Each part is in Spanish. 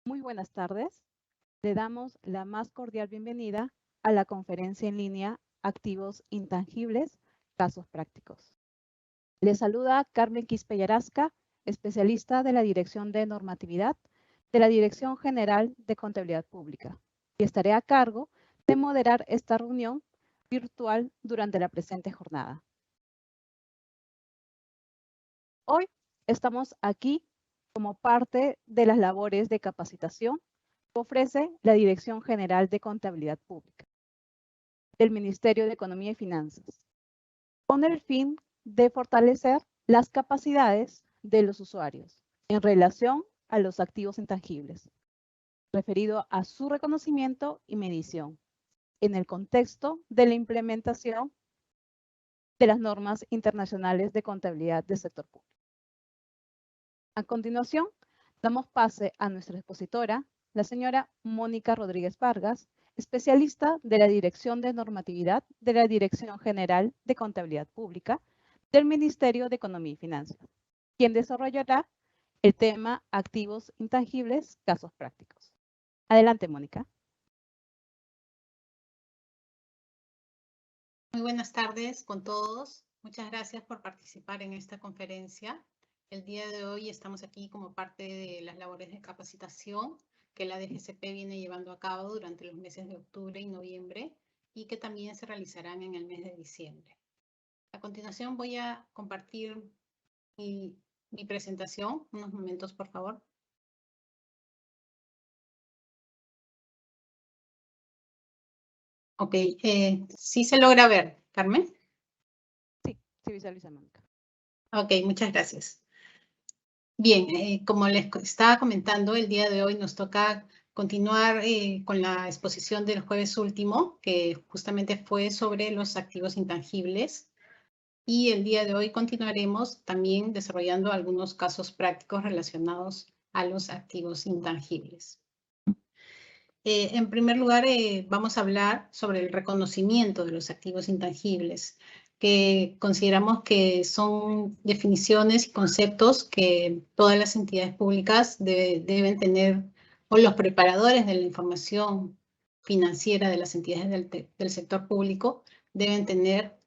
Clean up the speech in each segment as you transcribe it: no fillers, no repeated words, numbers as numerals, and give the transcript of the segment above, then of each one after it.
Muy buenas tardes. Le damos la más cordial bienvenida a la conferencia en línea Activos Intangibles, Casos Prácticos. Le saluda Carmen Quispe Yarasca, especialista de la Dirección de Normatividad de la Dirección General de Contabilidad Pública, y estaré a cargo de moderar esta reunión virtual durante la presente jornada. Hoy estamos aquí como parte de las labores de capacitación que ofrece la Dirección General de Contabilidad Pública del Ministerio de Economía y Finanzas, con el fin de fortalecer las capacidades de los usuarios en relación a los activos intangibles, referido a su reconocimiento y medición, en el contexto de la implementación de las normas internacionales de contabilidad del sector público. A continuación, damos pase a nuestra expositora, la señora Mónica Rodríguez Vargas, especialista de la Dirección de Normatividad de la Dirección General de Contabilidad Pública del Ministerio de Economía y Finanzas, quien desarrollará el tema Activos Intangibles, Casos Prácticos. Adelante, Mónica. Muy buenas tardes con todos. Muchas gracias por participar en esta conferencia. El día de hoy estamos aquí como parte de las labores de capacitación que la DGCP viene llevando a cabo durante los meses de octubre y noviembre y que también se realizarán en el mes de diciembre. A continuación voy a compartir mi presentación. Unos momentos, por favor. Ok, ¿sí se logra ver, Carmen? Sí, visualiza, Mónica. Ok, muchas gracias. Bien, como les estaba comentando, el día de hoy nos toca continuar con la exposición del jueves último, que justamente fue sobre los activos intangibles. Y el día de hoy continuaremos también desarrollando algunos casos prácticos relacionados a los activos intangibles. En primer lugar, vamos a hablar sobre el reconocimiento de los activos intangibles, que consideramos que son definiciones y conceptos que todas las entidades públicas deben tener, o los preparadores de la información financiera de las entidades del sector público deben tener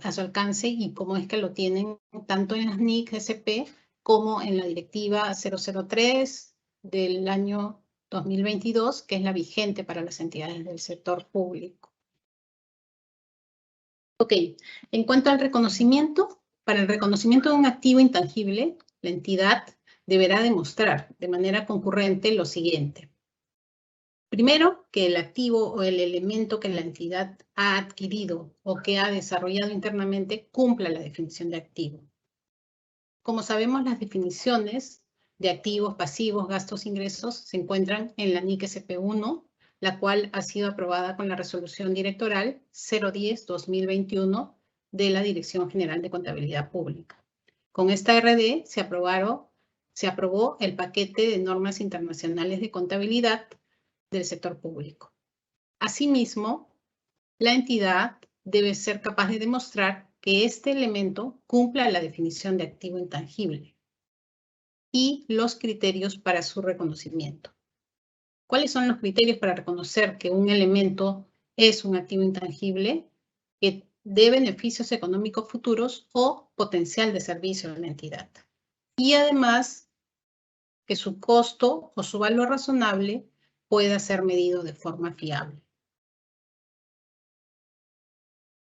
a su alcance, y cómo es que lo tienen tanto en las NIC SP como en la Directiva 003 del año 2022, que es la vigente para las entidades del sector público. Ok, en cuanto al reconocimiento, para el reconocimiento de un activo intangible, la entidad deberá demostrar de manera concurrente lo siguiente. Primero, que el activo o el elemento que la entidad ha adquirido o que ha desarrollado internamente cumpla la definición de activo. Como sabemos, las definiciones de activos, pasivos, gastos, ingresos se encuentran en la NIC SP1, la cual ha sido aprobada con la resolución directoral 010-2021 de la Dirección General de Contabilidad Pública. Con esta RD se aprobó el paquete de normas internacionales de contabilidad del sector público. Asimismo, la entidad debe ser capaz de demostrar que este elemento cumpla la definición de activo intangible y los criterios para su reconocimiento. ¿Cuáles son los criterios para reconocer que un elemento es un activo intangible que dé beneficios económicos futuros o potencial de servicio a la entidad? Y además, que su costo o su valor razonable pueda ser medido de forma fiable.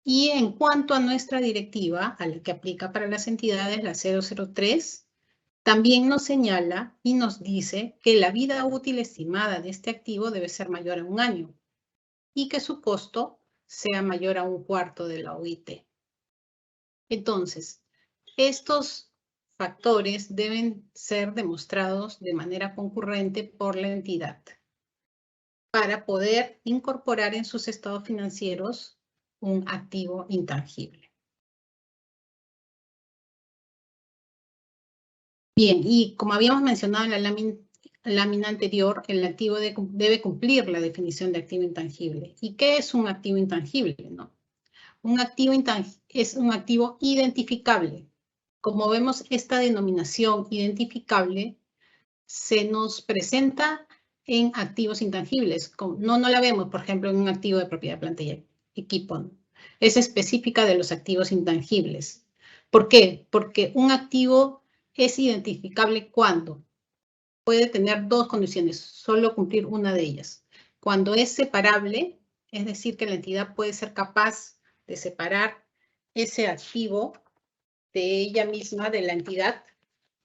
Y en cuanto a nuestra directiva, a la que aplica para las entidades, la 003, también nos señala y nos dice que la vida útil estimada de este activo debe ser mayor a 1 año y que su costo sea mayor a 1/4 de la OIT. Entonces, estos factores deben ser demostrados de manera concurrente por la entidad para poder incorporar en sus estados financieros un activo intangible. Bien, y como habíamos mencionado en la lámina anterior, el activo debe cumplir la definición de activo intangible. ¿Y qué es un activo intangible? ¿No? Un activo es un activo identificable. Como vemos, esta denominación identificable se nos presenta en activos intangibles. No la vemos, por ejemplo, en un activo de propiedad, planta y equipo. Es específica de los activos intangibles. ¿Por qué? Porque un activo es identificable cuando puede tener dos condiciones, solo cumplir una de ellas. Cuando es separable, es decir, que la entidad puede ser capaz de separar ese activo de ella misma, de la entidad,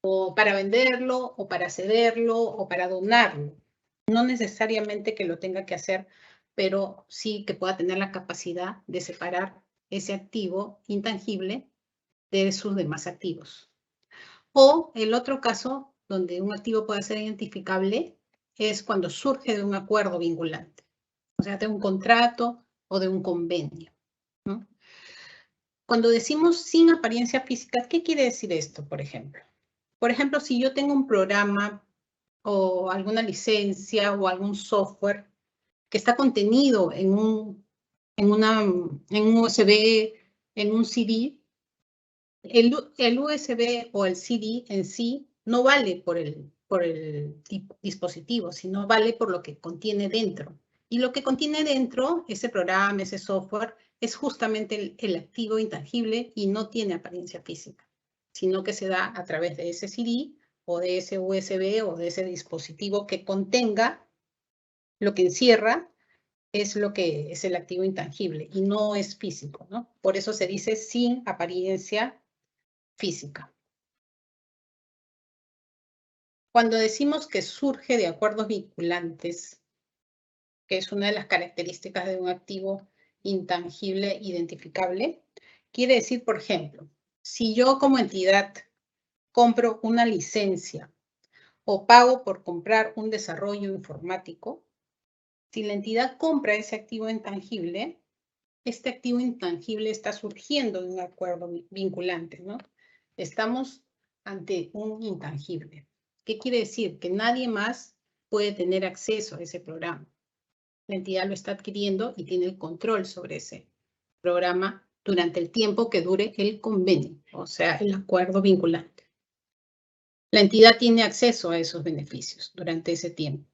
o para venderlo, o para cederlo, o para donarlo. No necesariamente que lo tenga que hacer, pero sí que pueda tener la capacidad de separar ese activo intangible de sus demás activos. O el otro caso, donde un activo puede ser identificable, es cuando surge de un acuerdo vinculante, o sea, de un contrato o de un convenio, ¿no? Cuando decimos sin apariencia física, ¿qué quiere decir esto, por ejemplo? Por ejemplo, si yo tengo un programa o alguna licencia o algún software que está contenido en un USB, en un CD, el USB o el CD en sí no vale por el dispositivo, sino vale por lo que contiene dentro. Y lo que contiene dentro, ese programa, ese software, es justamente el activo intangible y no tiene apariencia física, sino que se da a través de ese CD o de ese USB o de ese dispositivo que contenga lo que encierra, es lo que es el activo intangible y no es físico, ¿no? Por eso se dice sin apariencia física. Cuando decimos que surge de acuerdos vinculantes, que es una de las características de un activo intangible identificable, quiere decir, por ejemplo, si yo como entidad compro una licencia o pago por comprar un desarrollo informático, si la entidad compra ese activo intangible, este activo intangible está surgiendo de un acuerdo vinculante, ¿no? Estamos ante un intangible. ¿Qué quiere decir? Que nadie más puede tener acceso a ese programa. La entidad lo está adquiriendo y tiene el control sobre ese programa durante el tiempo que dure el convenio, o sea, el acuerdo vinculante. La entidad tiene acceso a esos beneficios durante ese tiempo.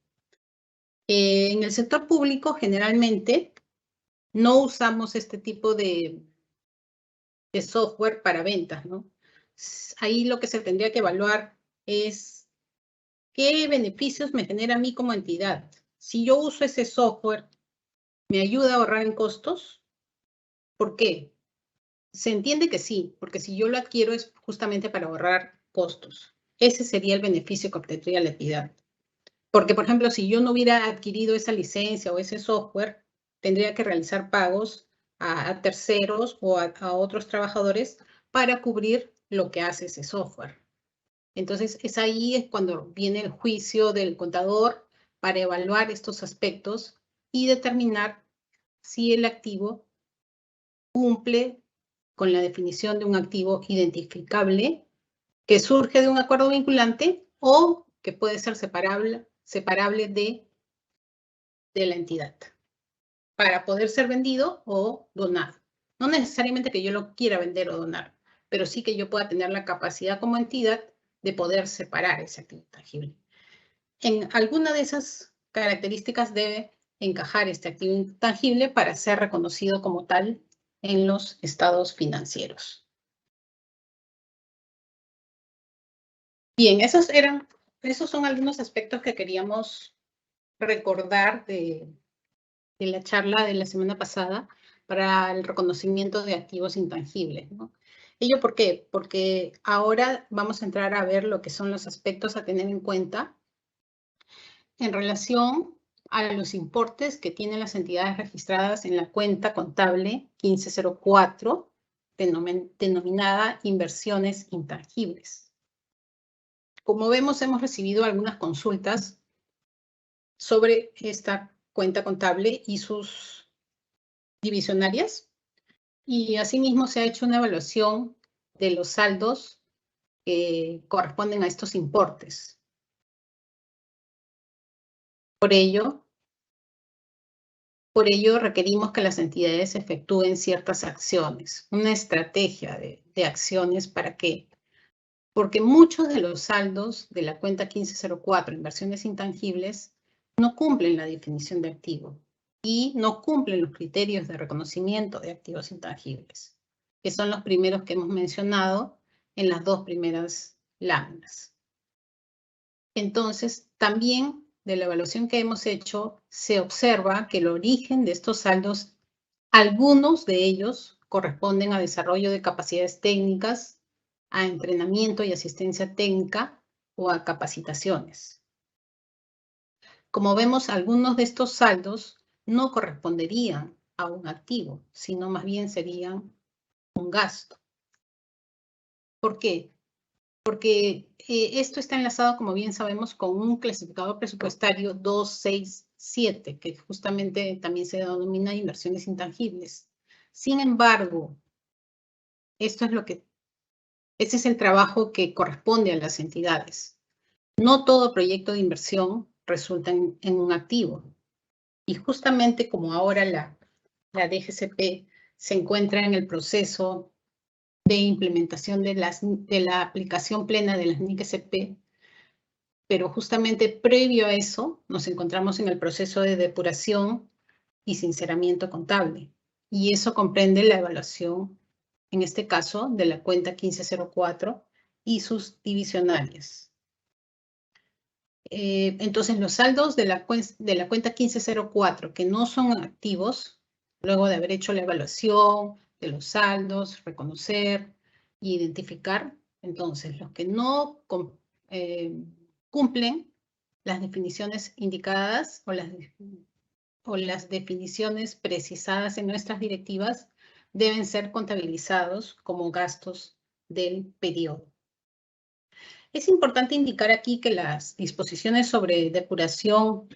En el sector público, generalmente, no usamos este tipo de software para ventas, ¿no? Ahí lo que se tendría que evaluar es qué beneficios me genera a mí como entidad. Si yo uso ese software, ¿me ayuda a ahorrar en costos? ¿Por qué? Se entiende que sí, porque si yo lo adquiero es justamente para ahorrar costos. Ese sería el beneficio que obtendría la entidad. Porque, por ejemplo, si yo no hubiera adquirido esa licencia o ese software, tendría que realizar pagos a terceros o a otros trabajadores para cubrir lo que hace ese software. Entonces, ahí es cuando viene el juicio del contador para evaluar estos aspectos y determinar si el activo cumple con la definición de un activo identificable que surge de un acuerdo vinculante o que puede ser separable de la entidad para poder ser vendido o donado. No necesariamente que yo lo quiera vender o donar, pero sí que yo pueda tener la capacidad como entidad de poder separar ese activo intangible. En alguna de esas características debe encajar este activo intangible para ser reconocido como tal en los estados financieros. Bien, esos son algunos aspectos que queríamos recordar de la charla de la semana pasada para el reconocimiento de activos intangibles, ¿no? ¿Ello por qué? Porque ahora vamos a entrar a ver lo que son los aspectos a tener en cuenta en relación a los importes que tienen las entidades registradas en la cuenta contable 1504, denominada inversiones intangibles. Como vemos, hemos recibido algunas consultas sobre esta cuenta contable y sus divisionarias, y asimismo se ha hecho una evaluación de los saldos que corresponden a estos importes. Por ello requerimos que las entidades efectúen ciertas acciones, una estrategia de acciones. ¿Para qué? porque muchos de los saldos de la cuenta 1504, inversiones intangibles, no cumplen la definición de activo y no cumplen los criterios de reconocimiento de activos intangibles, que son los primeros que hemos mencionado en las dos primeras láminas. Entonces, también de la evaluación que hemos hecho, se observa que el origen de estos saldos, algunos de ellos corresponden a desarrollo de capacidades técnicas, a entrenamiento y asistencia técnica o a capacitaciones. Como vemos, algunos de estos saldos no corresponderían a un activo, sino más bien serían un gasto. ¿Por qué? Porque esto está enlazado, como bien sabemos, con un clasificador presupuestario 267, que justamente también se denomina inversiones intangibles. Sin embargo, ese es el trabajo que corresponde a las entidades. No todo proyecto de inversión resulta en un activo. Y justamente como ahora la DGCP se encuentra en el proceso de implementación de la aplicación plena de las NIC-SP, pero justamente previo a eso nos encontramos en el proceso de depuración y sinceramiento contable. Y eso comprende la evaluación, en este caso, de la cuenta 1504 y sus divisionales. Entonces, los saldos de la cuenta 1504 que no son activos, luego de haber hecho la evaluación de los saldos, reconocer e identificar, entonces, los que no cumplen las definiciones indicadas o las definiciones precisadas en nuestras directivas deben ser contabilizados como gastos del periodo. Es importante indicar aquí que las disposiciones sobre depuración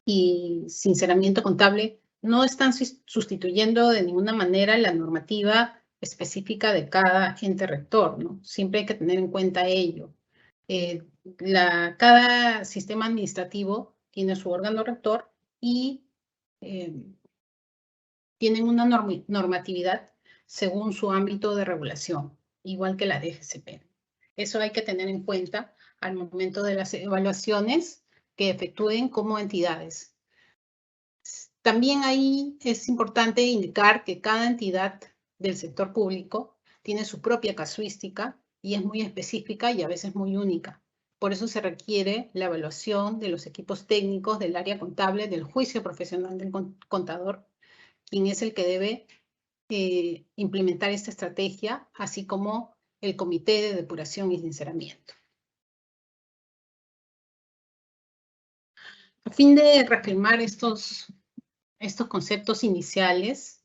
y sinceramiento contable no están sustituyendo de ninguna manera la normativa específica de cada ente rector, ¿no? Siempre hay que tener en cuenta ello. Cada sistema administrativo tiene su órgano rector y tienen una normatividad según su ámbito de regulación, igual que la DGCP. Eso hay que tener en cuenta al momento de las evaluaciones que efectúen como entidades. También ahí es importante indicar que cada entidad del sector público tiene su propia casuística y es muy específica y a veces muy única. Por eso se requiere la evaluación de los equipos técnicos del área contable, del juicio profesional del contador, quien es el que debe implementar esta estrategia, así como el Comité de Depuración y Sinceramiento. A fin de reafirmar estos conceptos iniciales,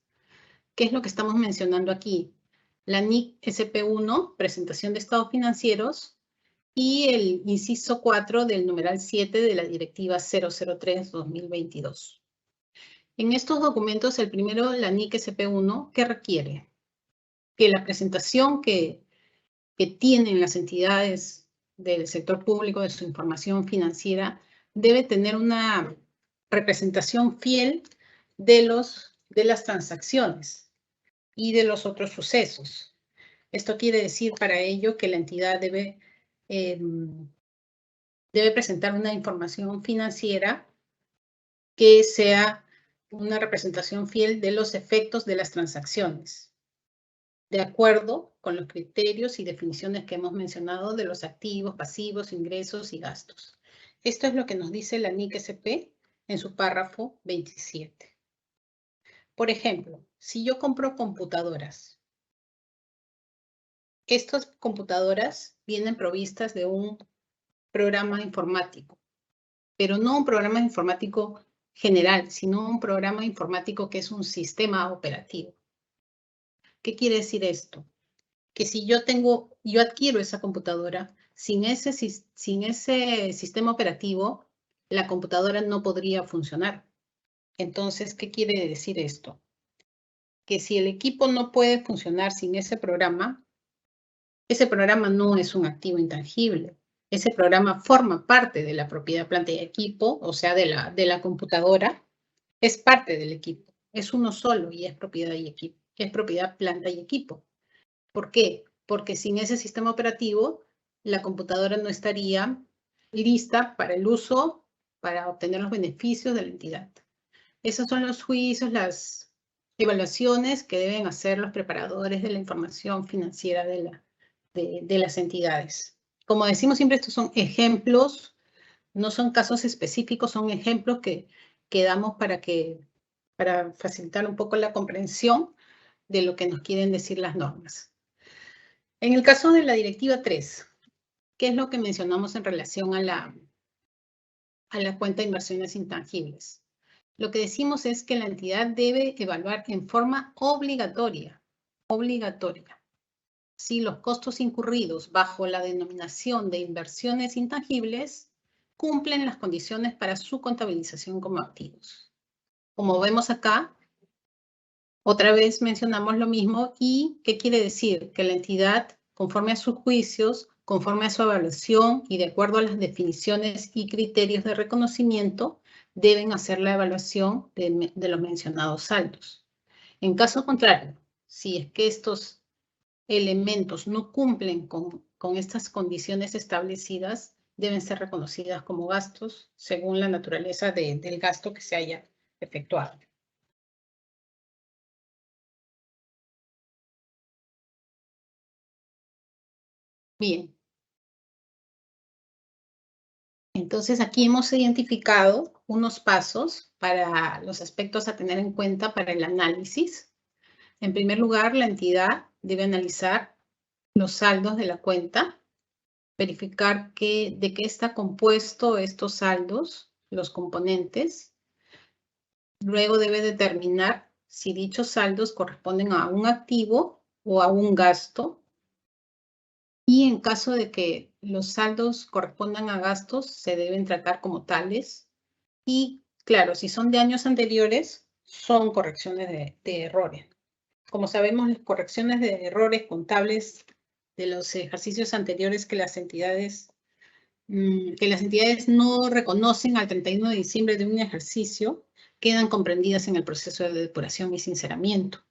¿qué es lo que estamos mencionando aquí? La NIC SP1, presentación de estados financieros, y el inciso 4 del numeral 7 de la Directiva 003-2022. En estos documentos, el primero, la NIC SP1, ¿qué requiere? Que la presentación que tienen las entidades del sector público de su información financiera debe tener una representación fiel de las transacciones y de los otros sucesos. Esto quiere decir para ello que la entidad debe presentar una información financiera que sea una representación fiel de los efectos de las transacciones, de acuerdo con los criterios y definiciones que hemos mencionado de los activos, pasivos, ingresos y gastos. Esto es lo que nos dice la NIC-SP en su párrafo 27. Por ejemplo, si yo compro computadoras, estas computadoras vienen provistas de un programa informático, pero no un programa informático general, sino un programa informático que es un sistema operativo. ¿Qué quiere decir esto? Que si yo adquiero esa computadora, sin ese sistema operativo, la computadora no podría funcionar. Entonces, ¿qué quiere decir esto? Que si el equipo no puede funcionar sin ese programa no es un activo intangible. Ese programa forma parte de la propiedad, planta y equipo, o sea, de la computadora, es parte del equipo. Es uno solo y es propiedad y equipo. Es propiedad, planta y equipo. ¿Por qué? Porque sin ese sistema operativo, la computadora no estaría lista para el uso, para obtener los beneficios de la entidad. Esos son los juicios, las evaluaciones que deben hacer los preparadores de la información financiera de las entidades. Como decimos siempre, estos son ejemplos, no son casos específicos, son ejemplos que damos para facilitar un poco la comprensión de lo que nos quieren decir las normas. En el caso de la Directiva 3, ¿qué es lo que mencionamos en relación a la cuenta de inversiones intangibles? Lo que decimos es que la entidad debe evaluar en forma obligatoria, si los costos incurridos bajo la denominación de inversiones intangibles cumplen las condiciones para su contabilización como activos. Como vemos acá, otra vez mencionamos lo mismo. ¿Y qué quiere decir? Que la entidad, conforme a sus juicios, conforme a su evaluación y de acuerdo a las definiciones y criterios de reconocimiento, deben hacer la evaluación de los mencionados saldos. En caso contrario, si es que estos elementos no cumplen con estas condiciones establecidas, deben ser reconocidas como gastos según la naturaleza del gasto que se haya efectuado. Bien. Entonces, aquí hemos identificado unos pasos para los aspectos a tener en cuenta para el análisis. En primer lugar, la entidad debe analizar los saldos de la cuenta, verificar de qué está compuesto estos saldos, los componentes. Luego debe determinar si dichos saldos corresponden a un activo o a un gasto. Y en caso de que los saldos correspondan a gastos, se deben tratar como tales. Y claro, si son de años anteriores, son correcciones de errores. Como sabemos, las correcciones de errores contables de los ejercicios anteriores que las entidades no reconocen al 31 de diciembre de un ejercicio, quedan comprendidas en el proceso de depuración y sinceramiento.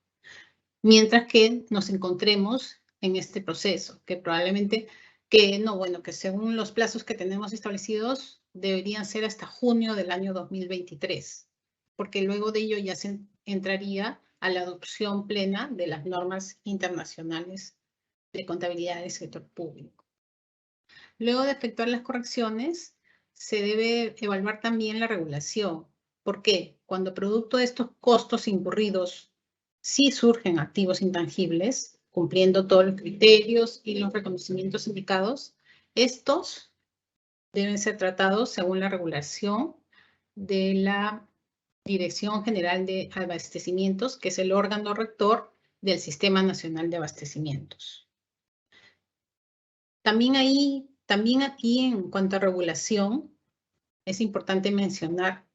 Mientras que nos encontremos en este proceso, que probablemente, que según los plazos que tenemos establecidos, deberían ser hasta junio del año 2023, porque luego de ello ya se entraría a la adopción plena de las normas internacionales de contabilidad del sector público. Luego de efectuar las correcciones, se debe evaluar también la regulación. ¿Por qué? Cuando producto de estos costos incurridos sí surgen activos intangibles, cumpliendo todos los criterios y los reconocimientos indicados, estos deben ser tratados según la regulación de la Dirección General de Abastecimientos, que es el órgano rector del Sistema Nacional de Abastecimientos. También aquí, en cuanto a regulación, es importante mencionar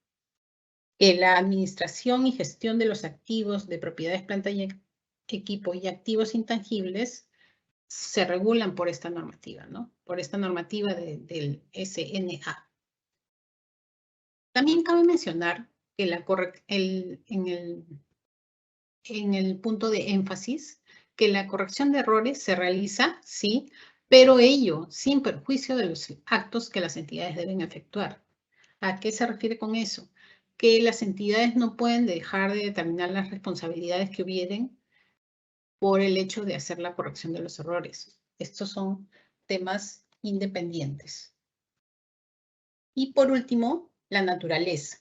que la administración y gestión de los activos de propiedades, planta y equipo y activos intangibles se regulan por esta normativa, ¿no? Por esta normativa del SNA. También cabe mencionar que en el punto de énfasis, que la corrección de errores se realiza, sí, pero ello sin perjuicio de los actos que las entidades deben efectuar. ¿A qué se refiere con eso? Que las entidades no pueden dejar de determinar las responsabilidades que hubieren por el hecho de hacer la corrección de los errores. Estos son temas independientes. Y por último, la naturaleza.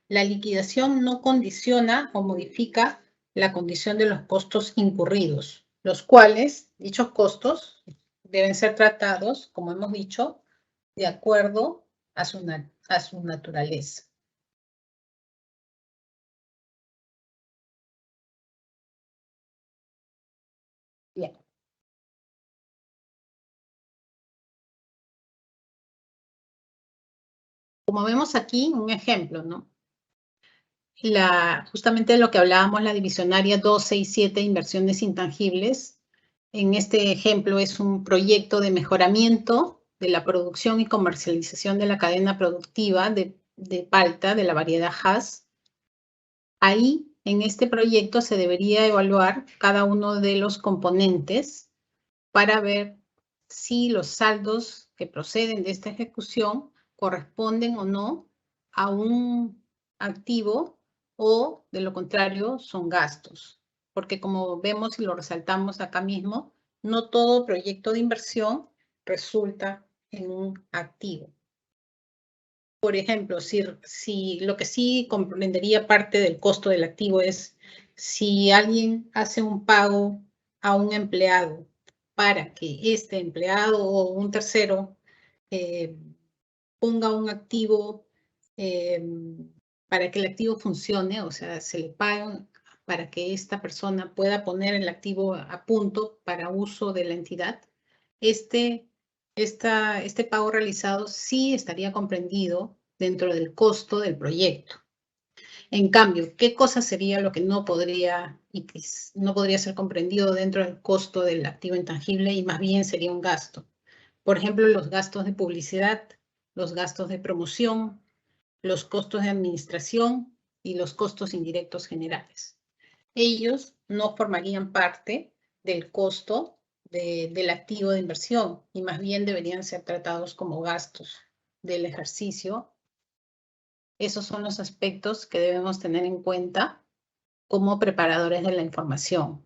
La liquidación no condiciona o modifica la condición de los costos incurridos, los cuales, dichos costos, deben ser tratados, como hemos dicho, de acuerdo a su naturaleza. Bien. Como vemos aquí, un ejemplo, ¿no? Justamente lo que hablábamos, la divisionaria 267, inversiones intangibles. En este ejemplo es un proyecto de mejoramiento de la producción y comercialización de la cadena productiva de palta de la variedad Hass. Ahí, en este proyecto, se debería evaluar cada uno de los componentes para ver si los saldos que proceden de esta ejecución corresponden o no a un activo o, de lo contrario, son gastos. Porque como vemos y lo resaltamos acá mismo, no todo proyecto de inversión resulta en un activo. Por ejemplo, si lo que sí comprendería parte del costo del activo es si alguien hace un pago a un empleado para que este empleado o un tercero ponga un activo para que el activo funcione, o sea, se le paga para que esta persona pueda poner el activo a punto para uso de la entidad, este pago realizado sí estaría comprendido dentro del costo del proyecto. En cambio, ¿qué cosa sería lo que no podría ser comprendido dentro del costo del activo intangible y más bien sería un gasto? Por ejemplo, los gastos de publicidad, los gastos de promoción, los costos de administración y los costos indirectos generales. Ellos no formarían parte del costo del activo de inversión y más bien deberían ser tratados como gastos del ejercicio. Esos son los aspectos que debemos tener en cuenta como preparadores de la información.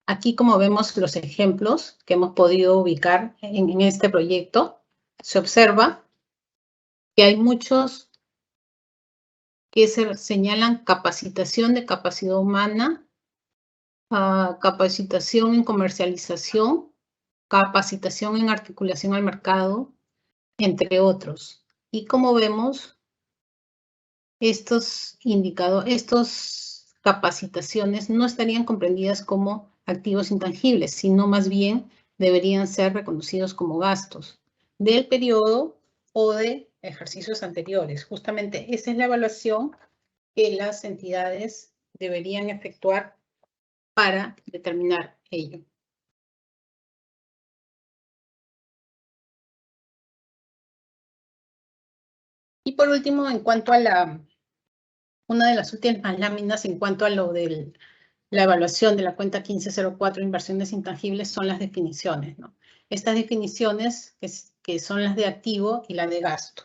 Aquí, como vemos los ejemplos que hemos podido ubicar en este proyecto, se observa que hay muchos que se señalan capacitación de capacidad humana, capacitación en comercialización, capacitación en articulación al mercado, entre otros. Y como vemos, estas capacitaciones no estarían comprendidas como activos intangibles, sino más bien deberían ser reconocidos como gastos del periodo o de ejercicios anteriores. Justamente esa es la evaluación que las entidades deberían efectuar para determinar ello. Y por último, en cuanto a una de las últimas láminas en cuanto a lo de la evaluación de la cuenta 1504, inversiones intangibles, son las definiciones, ¿no? Estas definiciones que son las de activo y la de gasto.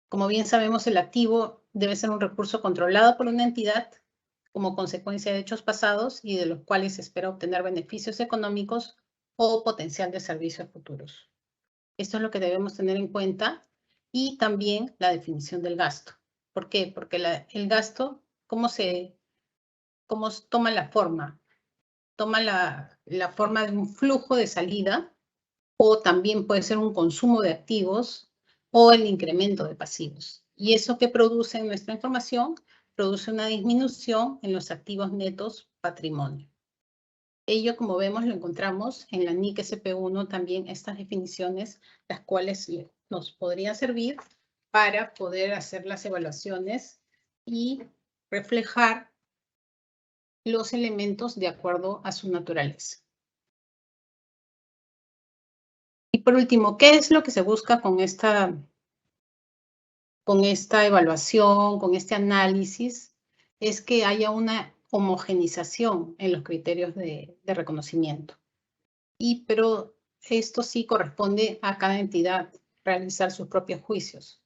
Como bien sabemos, el activo debe ser un recurso controlado por una entidad como consecuencia de hechos pasados y de los cuales se espera obtener beneficios económicos o potencial de servicios futuros. Esto es lo que debemos tener en cuenta y también la definición del gasto. ¿Por qué? Porque el gasto, ¿cómo toma la forma? Toma la forma de un flujo de salida o también puede ser un consumo de activos o el incremento de pasivos. Y eso que produce en nuestra información, produce una disminución en los activos netos patrimonio. Ello, como vemos, lo encontramos en la NIC SP1 también estas definiciones, las cuales nos podrían servir para poder hacer las evaluaciones y reflejar los elementos de acuerdo a su naturaleza. Y por último, ¿qué es lo que se busca con esta evaluación, con este análisis? Es que haya una homogenización en los criterios de reconocimiento. Pero esto sí corresponde a cada entidad realizar sus propios juicios.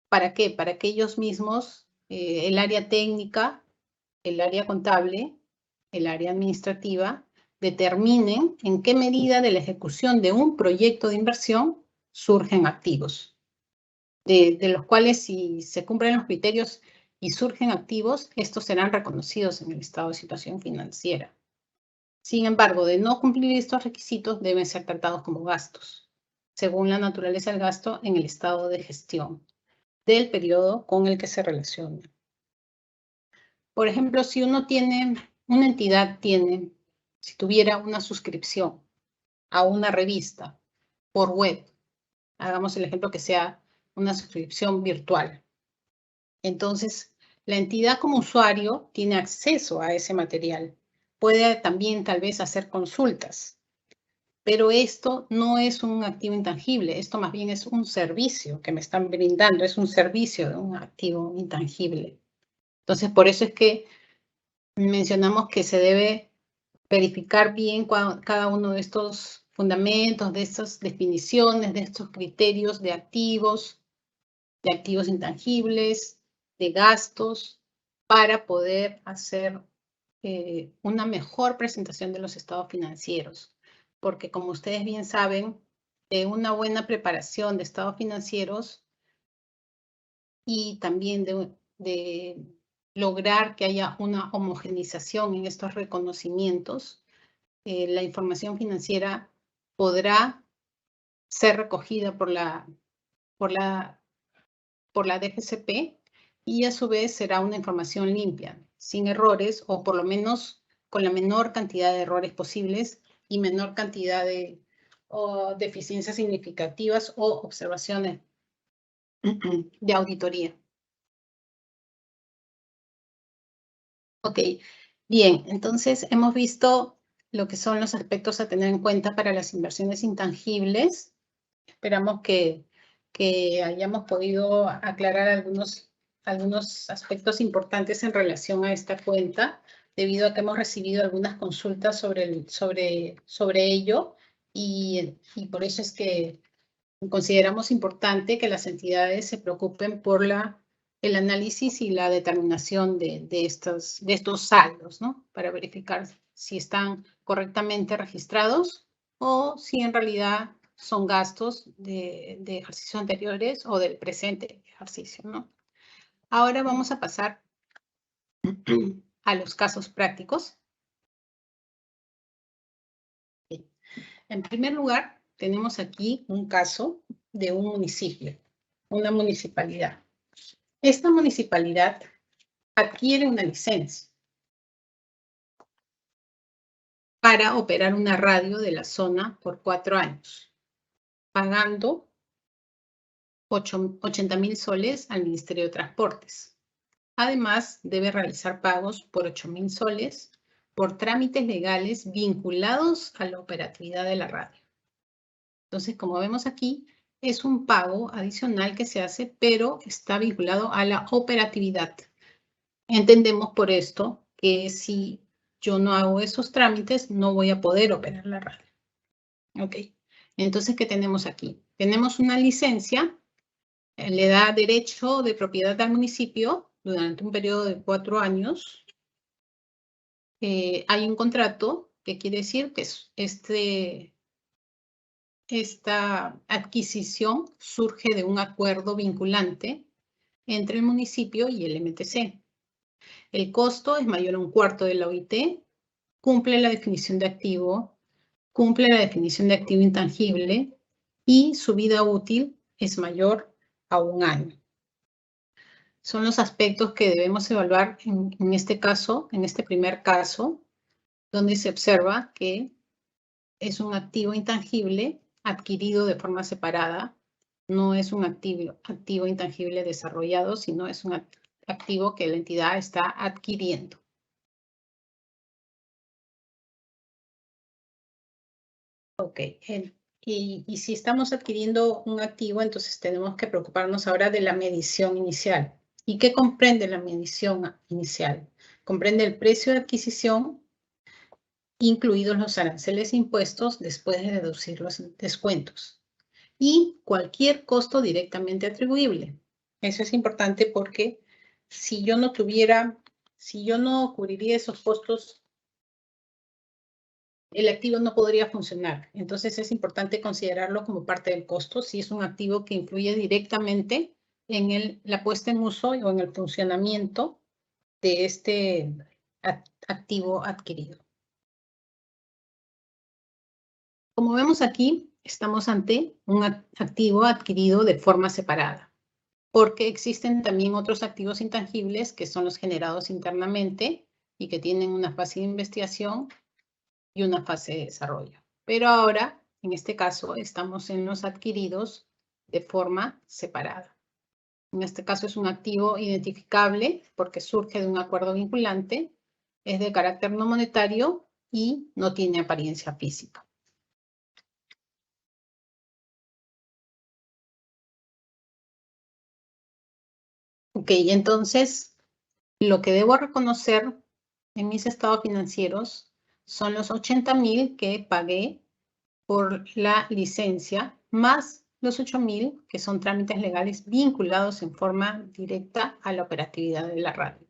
¿Para qué? Para que ellos mismos, el área técnica, el área contable, el área administrativa, determinen en qué medida de la ejecución de un proyecto de inversión surgen activos, de los cuales si se cumplen los criterios y surgen activos, estos serán reconocidos en el estado de situación financiera. Sin embargo, de no cumplir estos requisitos, deben ser tratados como gastos, según la naturaleza del gasto en el estado de gestión del periodo con el que se relaciona. Por ejemplo, si una entidad si tuviera una suscripción a una revista por web, hagamos el ejemplo que sea una suscripción virtual. Entonces, la entidad como usuario tiene acceso a ese material. Puede también tal vez hacer consultas, pero esto no es un activo intangible, esto más bien es un servicio que me están brindando, es un servicio de un activo intangible. Entonces, por eso es que mencionamos que se debe verificar bien cada uno de estos fundamentos, de estas definiciones, de estos criterios de activos intangibles, de gastos, para poder hacer una mejor presentación de los estados financieros. Porque como ustedes bien saben, una buena preparación de estados financieros y también de lograr que haya una homogenización en estos reconocimientos, la información financiera podrá ser recogida por la DGCP y a su vez será una información limpia, sin errores o por lo menos con la menor cantidad de errores posibles y menor cantidad de deficiencias significativas o observaciones de auditoría. Ok, bien, entonces hemos visto lo que son los aspectos a tener en cuenta para las inversiones intangibles. Esperamos que hayamos podido aclarar algunos aspectos importantes en relación a esta cuenta, debido a que hemos recibido algunas consultas sobre ello y por eso es que consideramos importante que las entidades se preocupen por el análisis y la determinación de estos saldos, ¿no? Para verificar si están correctamente registrados o si en realidad son gastos de ejercicios anteriores o del presente ejercicio, ¿no? Ahora vamos a pasar a los casos prácticos. En primer lugar, tenemos aquí un caso de un municipio, una municipalidad. Esta municipalidad adquiere una licencia para operar una radio de la zona por 4 años, pagando 80.000 soles al Ministerio de Transportes. Además, debe realizar pagos por 8.000 soles por trámites legales vinculados a la operatividad de la radio. Entonces, como vemos aquí, es un pago adicional que se hace, pero está vinculado a la operatividad. Entendemos por esto que si yo no hago esos trámites, no voy a poder operar la radio. Ok. Entonces, ¿qué tenemos aquí? Tenemos una licencia, le da derecho de propiedad al municipio durante un periodo de 4 años. Hay un contrato que quiere decir que esta adquisición surge de un acuerdo vinculante entre el municipio y el MTC. El costo es mayor a 1/4 de la OIT, cumple la definición de activo, cumple la definición de activo intangible y su vida útil es mayor a 1 año. Son los aspectos que debemos evaluar en este caso, en este primer caso, donde se observa que es un activo intangible adquirido de forma separada, no es un activo intangible desarrollado, sino es un activo que la entidad está adquiriendo. Ok, y si estamos adquiriendo un activo, entonces tenemos que preocuparnos ahora de la medición inicial. ¿Y qué comprende la medición inicial? Comprende el precio de adquisición, incluidos los aranceles e impuestos después de deducir los descuentos, y cualquier costo directamente atribuible. Eso es importante porque si yo no cubriría esos costos, el activo no podría funcionar. Entonces es importante considerarlo como parte del costo si es un activo que influye directamente en la puesta en uso o en el funcionamiento de este activo adquirido. Como vemos aquí, estamos ante un activo adquirido de forma separada, porque existen también otros activos intangibles que son los generados internamente y que tienen una fase de investigación y una fase de desarrollo. Pero ahora, en este caso, estamos en los adquiridos de forma separada. En este caso es un activo identificable porque surge de un acuerdo vinculante, es de carácter no monetario y no tiene apariencia física. Ok, entonces lo que debo reconocer en mis estados financieros son los 80.000 que pagué por la licencia, más los 8.000 que son trámites legales vinculados en forma directa a la operatividad de la radio.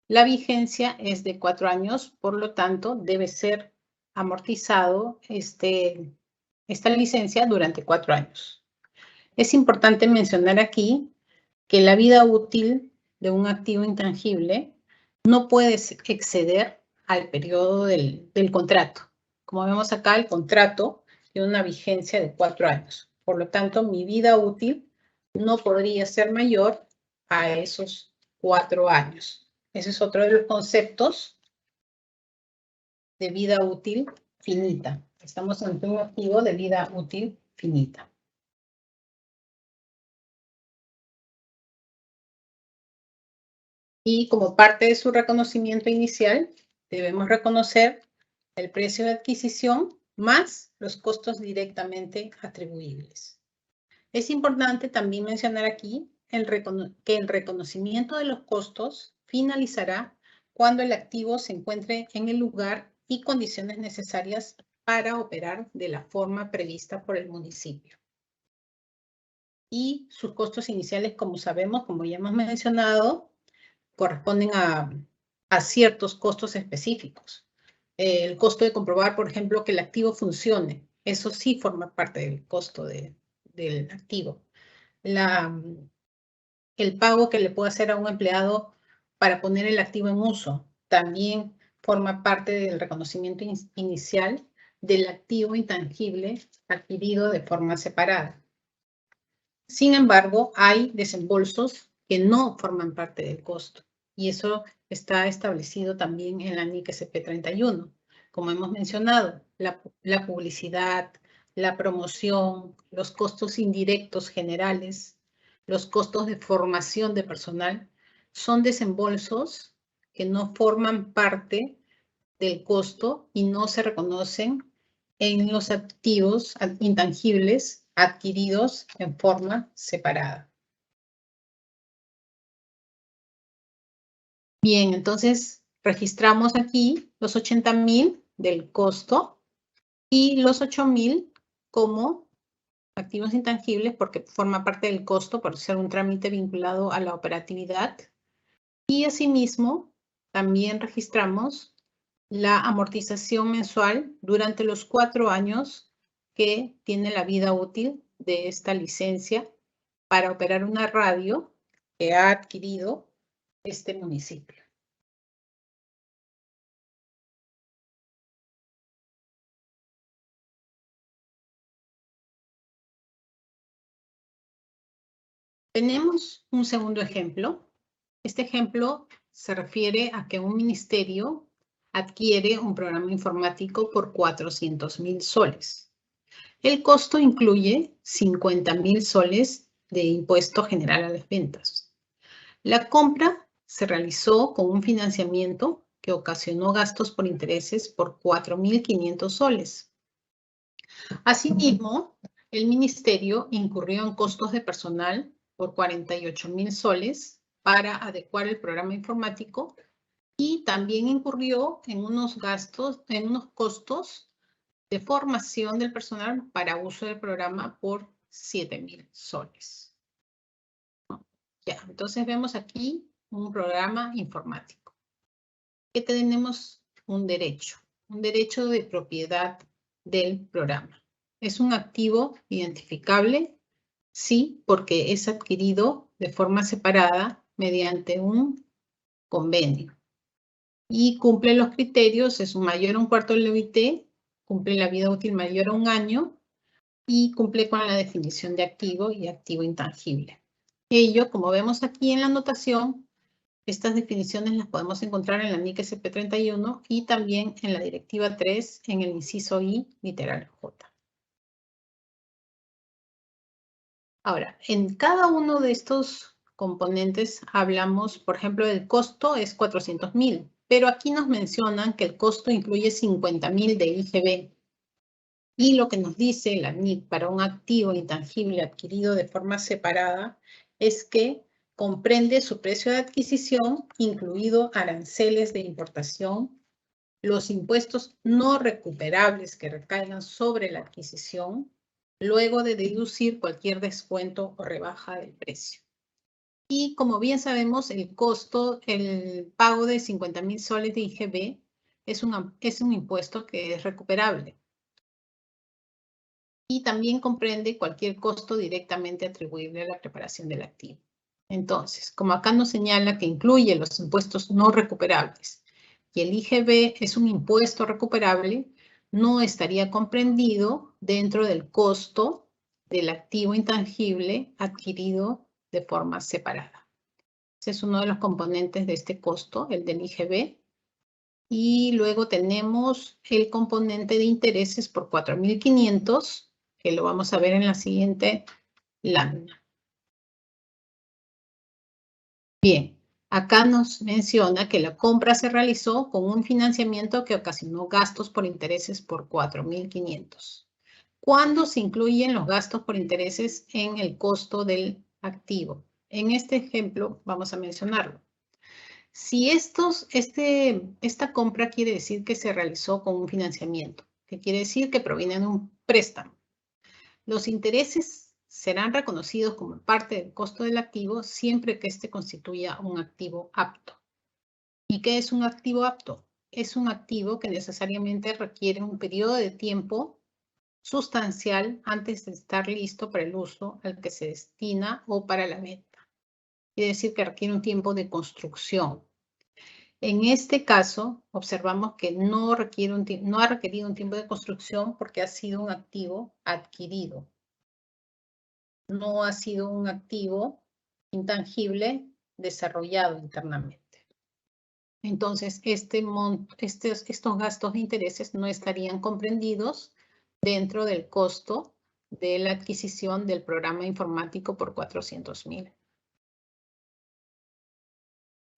La vigencia es de 4 años, por lo tanto, debe ser amortizado esta licencia durante 4 años. Es importante mencionar aquí que la vida útil de un activo intangible no puede exceder al periodo del contrato. Como vemos acá, el contrato tiene una vigencia de 4 años. Por lo tanto, mi vida útil no podría ser mayor a esos 4 años. Ese es otro de los conceptos de vida útil finita. Estamos ante un activo de vida útil finita. Y como parte de su reconocimiento inicial, debemos reconocer el precio de adquisición más los costos directamente atribuibles. Es importante también mencionar aquí que el reconocimiento de los costos finalizará cuando el activo se encuentre en el lugar y condiciones necesarias para operar de la forma prevista por el municipio. Y sus costos iniciales, como sabemos, como ya hemos mencionado, corresponden a ciertos costos específicos. El costo de comprobar, por ejemplo, que el activo funcione. Eso sí forma parte del costo del activo. El pago que le puedo hacer a un empleado para poner el activo en uso también forma parte del reconocimiento inicial del activo intangible adquirido de forma separada. Sin embargo, hay desembolsos que no forman parte del costo y eso está establecido también en la NIC SP31. Como hemos mencionado, la publicidad, la promoción, los costos indirectos generales, los costos de formación de personal, son desembolsos que no forman parte del costo y no se reconocen en los activos intangibles adquiridos en forma separada. Bien, entonces registramos aquí los 80.000 del costo y los 8.000 como activos intangibles porque forma parte del costo por ser un trámite vinculado a la operatividad. Y asimismo, también registramos la amortización mensual durante los 4 años que tiene la vida útil de esta licencia para operar una radio que ha adquirido este municipio. Tenemos un segundo ejemplo. Este ejemplo se refiere a que un ministerio adquiere un programa informático por 400.000 soles. El costo incluye 50.000 soles de impuesto general a las ventas. La compra se realizó con un financiamiento que ocasionó gastos por intereses por 4.500 soles. Asimismo, el ministerio incurrió en costos de personal por 48.000 soles para adecuar el programa informático y también incurrió en unos costos de formación del personal para uso del programa por 7.000 soles. Ya, entonces vemos aquí un programa informático. Que tenemos un derecho de propiedad del programa. ¿Es un activo identificable? Sí, porque es adquirido de forma separada mediante un convenio. Y cumple los criterios, es mayor a un cuarto del OIT, cumple la vida útil mayor a 1 año y cumple con la definición de activo y activo intangible. Ello, como vemos aquí en la anotación, estas definiciones las podemos encontrar en la NIC SP31 y también en la Directiva 3 en el inciso I, literal J. Ahora, en cada uno de estos componentes hablamos, por ejemplo, del costo es 400.000, pero aquí nos mencionan que el costo incluye 50.000 de IGB. Y lo que nos dice la NIC para un activo intangible adquirido de forma separada es que comprende su precio de adquisición, incluido aranceles de importación, los impuestos no recuperables que recaigan sobre la adquisición, luego de deducir cualquier descuento o rebaja del precio. Y como bien sabemos, el pago de 50.000 soles de IGB es un impuesto que es recuperable. Y también comprende cualquier costo directamente atribuible a la preparación del activo. Entonces, como acá nos señala que incluye los impuestos no recuperables y el IGB es un impuesto recuperable, no estaría comprendido dentro del costo del activo intangible adquirido de forma separada. Ese es uno de los componentes de este costo, el del IGB. Y luego tenemos el componente de intereses por 4.500, que lo vamos a ver en la siguiente lámina. Bien, acá nos menciona que la compra se realizó con un financiamiento que ocasionó gastos por intereses por 4.500. ¿Cuándo se incluyen los gastos por intereses en el costo del activo? En este ejemplo vamos a mencionarlo. Si esta compra quiere decir que se realizó con un financiamiento, que quiere decir que proviene de un préstamo, los intereses serán reconocidos como parte del costo del activo siempre que éste constituya un activo apto. ¿Y qué es un activo apto? Es un activo que necesariamente requiere un periodo de tiempo sustancial antes de estar listo para el uso al que se destina o para la venta. Quiere decir que requiere un tiempo de construcción. En este caso, observamos que no ha requerido un tiempo de construcción porque ha sido un activo adquirido. No ha sido un activo intangible desarrollado internamente. Entonces, estos gastos de intereses no estarían comprendidos dentro del costo de la adquisición del programa informático por 400.000.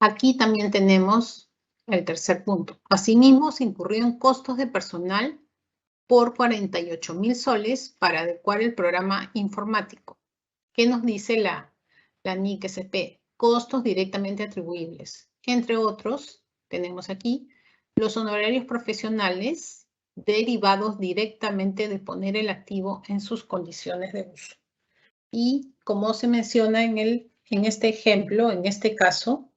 Aquí también tenemos el tercer punto. Asimismo, se incurrieron costos de personal por 48.000 soles para adecuar el programa informático. ¿Qué nos dice la NIC-SP? Costos directamente atribuibles. Entre otros, tenemos aquí los honorarios profesionales derivados directamente de poner el activo en sus condiciones de uso. Y como se menciona en este ejemplo, en este caso,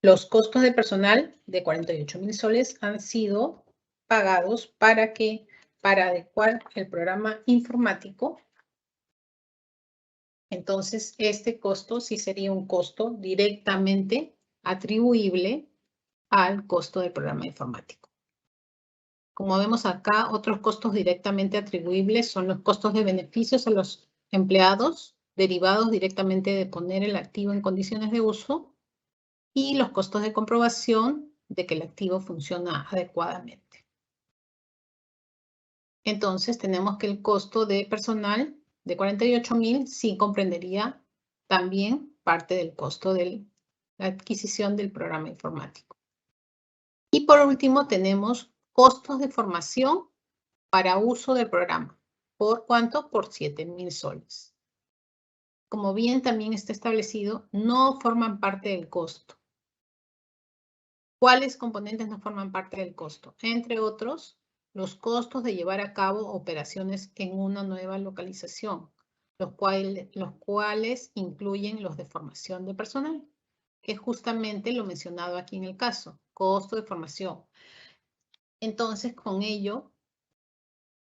los costos de personal de 48.000 soles han sido pagados para adecuar el programa informático. Entonces, este costo sí sería un costo directamente atribuible al costo del programa informático. Como vemos acá, otros costos directamente atribuibles son los costos de beneficios a los empleados derivados directamente de poner el activo en condiciones de uso y los costos de comprobación de que el activo funciona adecuadamente. Entonces, tenemos que el costo de personal de 48.000 sí comprendería también parte del costo de la adquisición del programa informático. Y por último, tenemos costos de formación para uso del programa. ¿Por cuánto? Por 7.000 soles. Como bien también está establecido, no forman parte del costo. ¿Cuáles componentes no forman parte del costo? Entre otros, los costos de llevar a cabo operaciones en una nueva localización, los cuales incluyen los de formación de personal, que es justamente lo mencionado aquí en el caso, costo de formación. Entonces, con ello,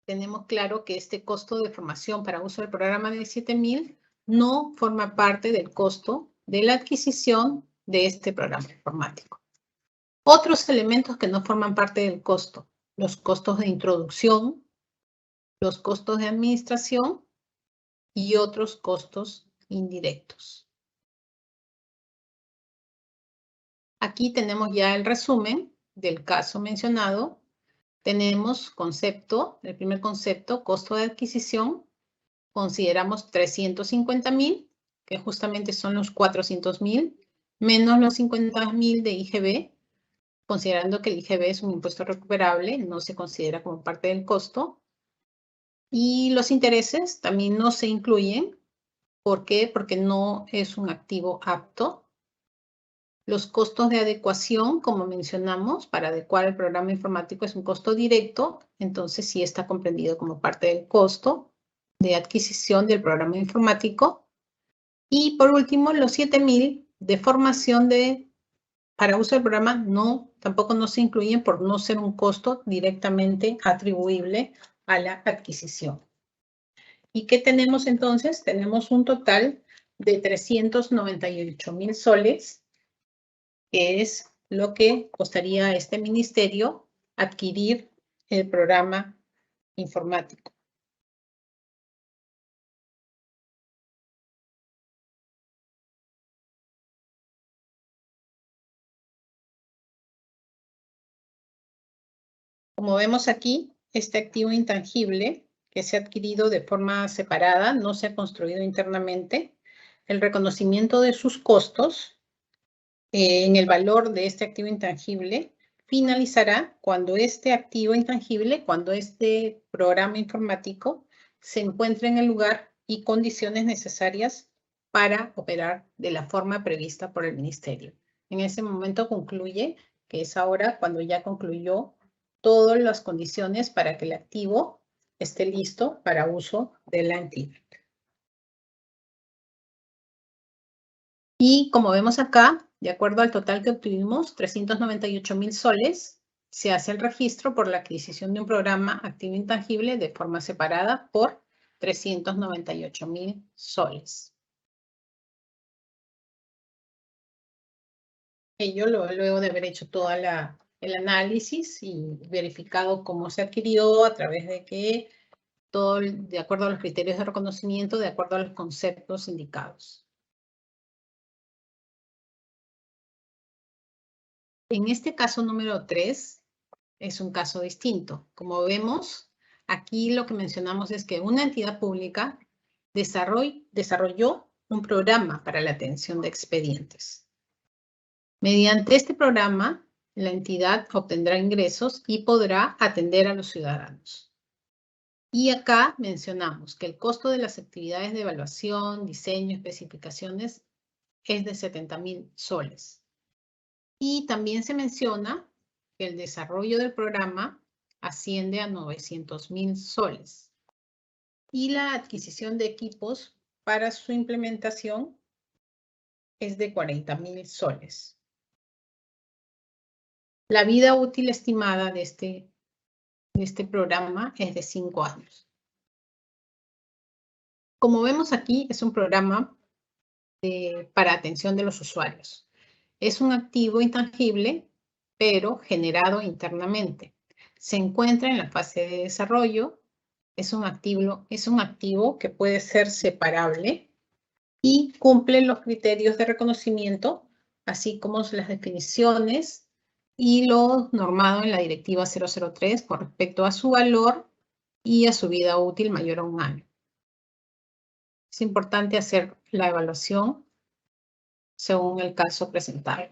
tenemos claro que este costo de formación para uso del programa de 7.000 no forma parte del costo de la adquisición de este programa informático. Otros elementos que no forman parte del costo, los costos de introducción, los costos de administración y otros costos indirectos. Aquí tenemos ya el resumen del caso mencionado. Tenemos el primer concepto, costo de adquisición. Consideramos 350.000, que justamente son los 400.000, menos los 50.000 de IGB. Considerando que el IGB es un impuesto recuperable, no se considera como parte del costo. Y los intereses también no se incluyen. ¿Por qué? Porque no es un activo apto. Los costos de adecuación, como mencionamos, para adecuar el programa informático es un costo directo, entonces sí está comprendido como parte del costo de adquisición del programa informático. Y por último, los 7.000 de formación para uso del programa tampoco no se incluyen por no ser un costo directamente atribuible a la adquisición. ¿Y qué tenemos entonces? Tenemos un total de 398.000 soles, que es lo que costaría a este ministerio adquirir el programa informático. Como vemos aquí, este activo intangible que se ha adquirido de forma separada, no se ha construido internamente, el reconocimiento de sus costos en el valor de este activo intangible finalizará cuando este activo intangible, cuando este programa informático se encuentre en el lugar y condiciones necesarias para operar de la forma prevista por el ministerio. En ese momento concluye, que es ahora cuando ya concluyó todas las condiciones para que el activo esté listo para uso de la entidad. Y como vemos acá, de acuerdo al total que obtuvimos, 398.000 soles, se hace el registro por la adquisición de un programa activo intangible de forma separada por 398.000 soles. Ello luego de haber hecho todo el análisis y verificado cómo se adquirió a través de que todo de acuerdo a los criterios de reconocimiento, de acuerdo a los conceptos indicados. En este caso número 3, es un caso distinto. Como vemos, aquí lo que mencionamos es que una entidad pública desarrolló un programa para la atención de expedientes. Mediante este programa, la entidad obtendrá ingresos y podrá atender a los ciudadanos. Y acá mencionamos que el costo de las actividades de evaluación, diseño, especificaciones es de 70.000 soles. Y también se menciona que el desarrollo del programa asciende a 900.000 soles. Y la adquisición de equipos para su implementación es de 40.000 soles. La vida útil estimada de este programa es de 5 años. Como vemos aquí, es un programa para atención de los usuarios. Es un activo intangible, pero generado internamente. Se encuentra en la fase de desarrollo. Es un activo que puede ser separable y cumple los criterios de reconocimiento, así como las definiciones y lo normado en la Directiva 003 con respecto a su valor y a su vida útil mayor a 1 año. Es importante hacer la evaluación según el caso presentado.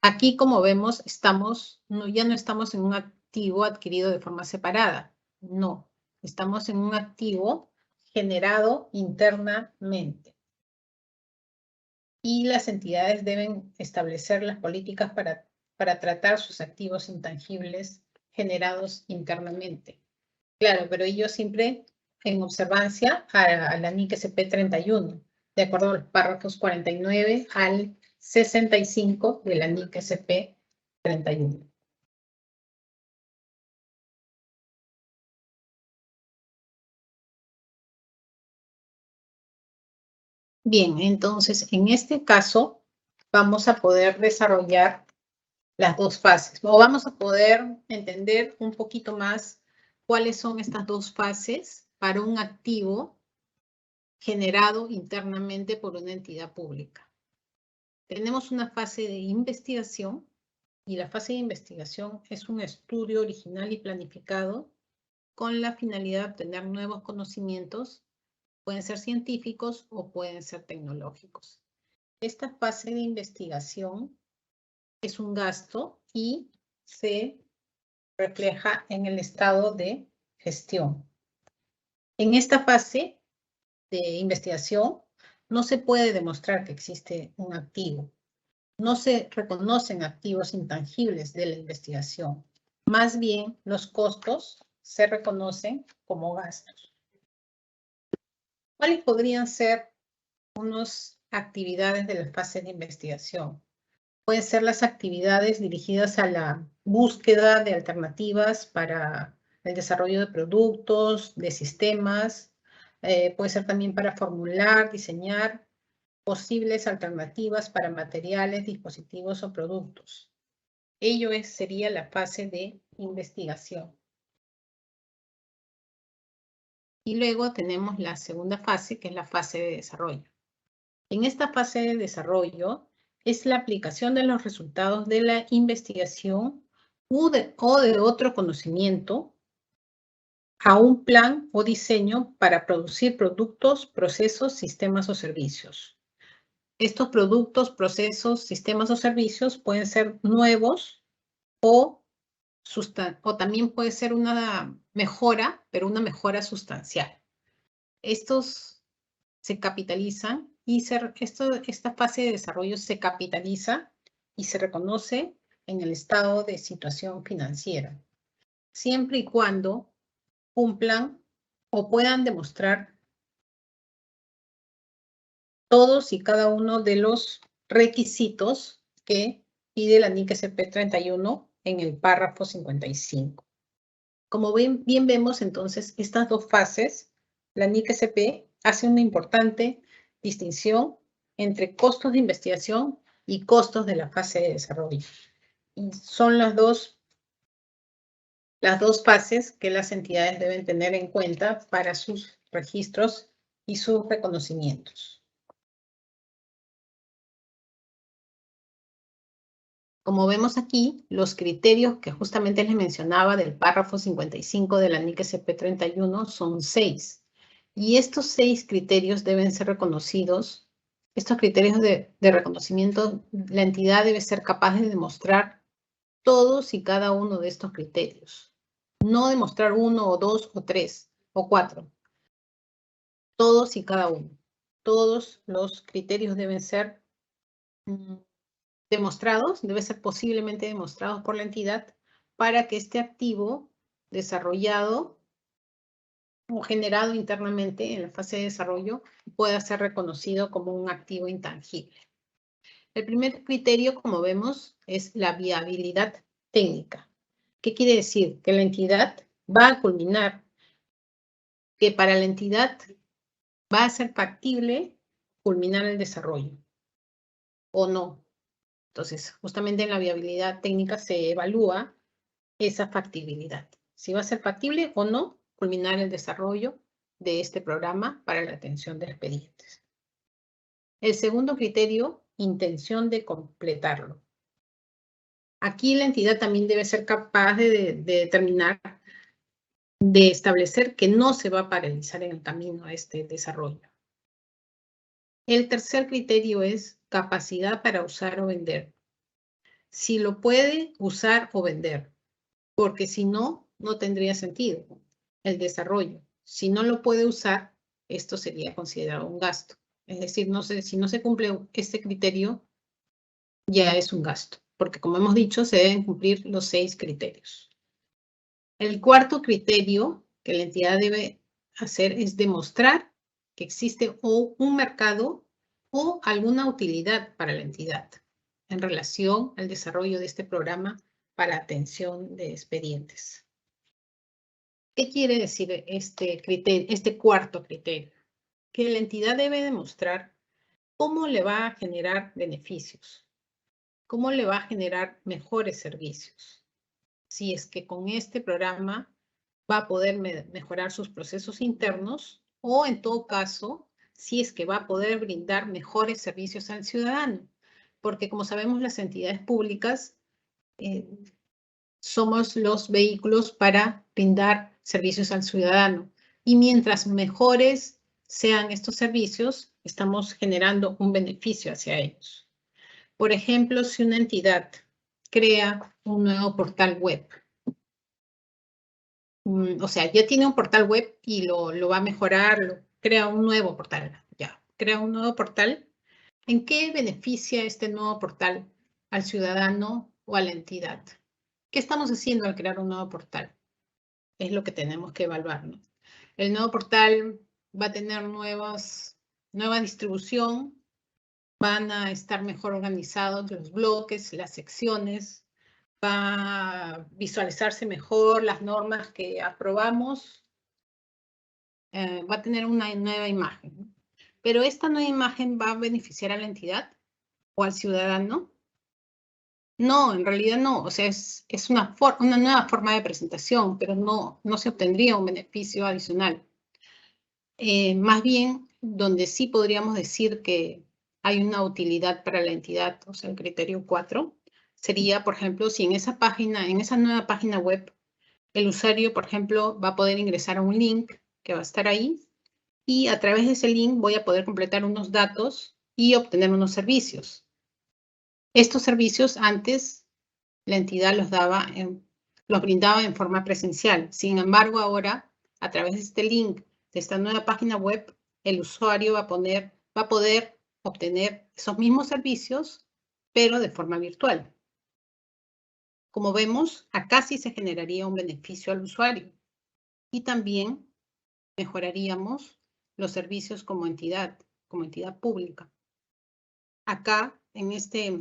Aquí, como vemos, ya no estamos en un activo adquirido de forma separada. No, estamos en un activo generado internamente. Y las entidades deben establecer las políticas para tratar sus activos intangibles generados internamente. Claro, pero ello siempre en observancia a la NIC SP 31, de acuerdo a los párrafos 49 al 65 de la NIC SP 31. Bien, entonces en este caso vamos a poder desarrollar las dos fases, o vamos a poder entender un poquito más cuáles son estas dos fases para un activo generado internamente por una entidad pública. Tenemos una fase de investigación, y la fase de investigación es un estudio original y planificado con la finalidad de obtener nuevos conocimientos, pueden ser científicos o pueden ser tecnológicos. Esta fase de investigación es un gasto y se refleja en el estado de gestión. En esta fase de investigación no se puede demostrar que existe un activo. No se reconocen activos intangibles de la investigación. Más bien, los costos se reconocen como gastos. ¿Cuáles podrían ser unas actividades de la fase de investigación? Pueden ser las actividades dirigidas a la búsqueda de alternativas para el desarrollo de productos, de sistemas. Puede ser también para formular, diseñar posibles alternativas para materiales, dispositivos o productos. Ello sería la fase de investigación. Y luego tenemos la segunda fase, que es la fase de desarrollo. En esta fase de desarrollo es la aplicación de los resultados de la investigación o de otro conocimiento a un plan o diseño para producir productos, procesos, sistemas o servicios. Estos productos, procesos, sistemas o servicios pueden ser nuevos o también puede ser una mejora, pero una mejora sustancial. Estos se capitalizan y esta fase de desarrollo se capitaliza y se reconoce en el estado de situación financiera, siempre y cuando cumplan o puedan demostrar todos y cada uno de los requisitos que pide la NIC SP31 en el párrafo 55. Como bien vemos, entonces, estas dos fases, la NIC SP hace una importante distinción entre costos de investigación y costos de la fase de desarrollo. Y son las dos fases que las entidades deben tener en cuenta para sus registros y sus reconocimientos. Como vemos aquí, los criterios que justamente les mencionaba del párrafo 55 de la NIC SP31 son 6. Y estos 6 criterios deben ser reconocidos. Estos criterios de reconocimiento, la entidad debe ser capaz de demostrar todos y cada uno de estos criterios. No demostrar 1 o 2 o 3 o 4. Todos y cada uno. Todos los criterios deben ser demostrados, debe ser posiblemente demostrados por la entidad para que este activo desarrollado o generado internamente en la fase de desarrollo pueda ser reconocido como un activo intangible. El primer criterio, como vemos, es la viabilidad técnica. ¿Qué quiere decir? Que la entidad va a culminar, que para la entidad va a ser factible culminar el desarrollo o no. Entonces, justamente en la viabilidad técnica se evalúa esa factibilidad. Si va a ser factible o no culminar el desarrollo de este programa para la atención de expedientes. El segundo criterio, intención de completarlo. Aquí la entidad también debe ser capaz de determinar, de establecer que no se va a paralizar en el camino a este desarrollo. El tercer criterio es capacidad para usar o vender. Si lo puede usar o vender, porque si no, no tendría sentido el desarrollo. Si no lo puede usar, esto sería considerado un gasto. Es decir, si no se cumple este criterio, ya es un gasto, porque como hemos dicho, se deben cumplir los 6 criterios. El cuarto criterio que la entidad debe hacer es demostrar que existe un mercado o alguna utilidad para la entidad en relación al desarrollo de este programa para atención de expedientes. ¿Qué quiere decir este cuarto criterio? Que la entidad debe demostrar cómo le va a generar beneficios, cómo le va a generar mejores servicios. Si es que con este programa va a poder mejorar sus procesos internos o en todo caso, si es que va a poder brindar mejores servicios al ciudadano. Porque como sabemos, las entidades públicas somos los vehículos para brindar servicios al ciudadano. Y mientras mejores sean estos servicios, estamos generando un beneficio hacia ellos. Por ejemplo, si una entidad crea un nuevo portal web, o sea, ya tiene un portal web y lo va a mejorar, crea un nuevo portal, ya, crea un nuevo portal. ¿En qué beneficia este nuevo portal al ciudadano o a la entidad? ¿Qué estamos haciendo al crear un nuevo portal? Es lo que tenemos que evaluar, ¿no? El nuevo portal va a tener nueva distribución, van a estar mejor organizados los bloques, las secciones, va a visualizarse mejor las normas que aprobamos, va a tener una nueva imagen, ¿no? Pero esta nueva imagen va a beneficiar a la entidad o al ciudadano. No, en realidad no. O sea, es una nueva forma de presentación, pero no se obtendría un beneficio adicional. Más bien, donde sí podríamos decir que hay una utilidad para la entidad, o sea, el criterio 4, sería, por ejemplo, si en esa página, en esa nueva página web, el usuario, por ejemplo, va a poder ingresar a un link que va a estar ahí y a través de ese link voy a poder completar unos datos y obtener unos servicios. Estos servicios antes la entidad los brindaba en forma presencial. Sin embargo, ahora, a través de este link, de esta nueva página web, el usuario va a poder obtener esos mismos servicios, pero de forma virtual. Como vemos, acá sí se generaría un beneficio al usuario y también mejoraríamos los servicios como entidad pública. Acá, en este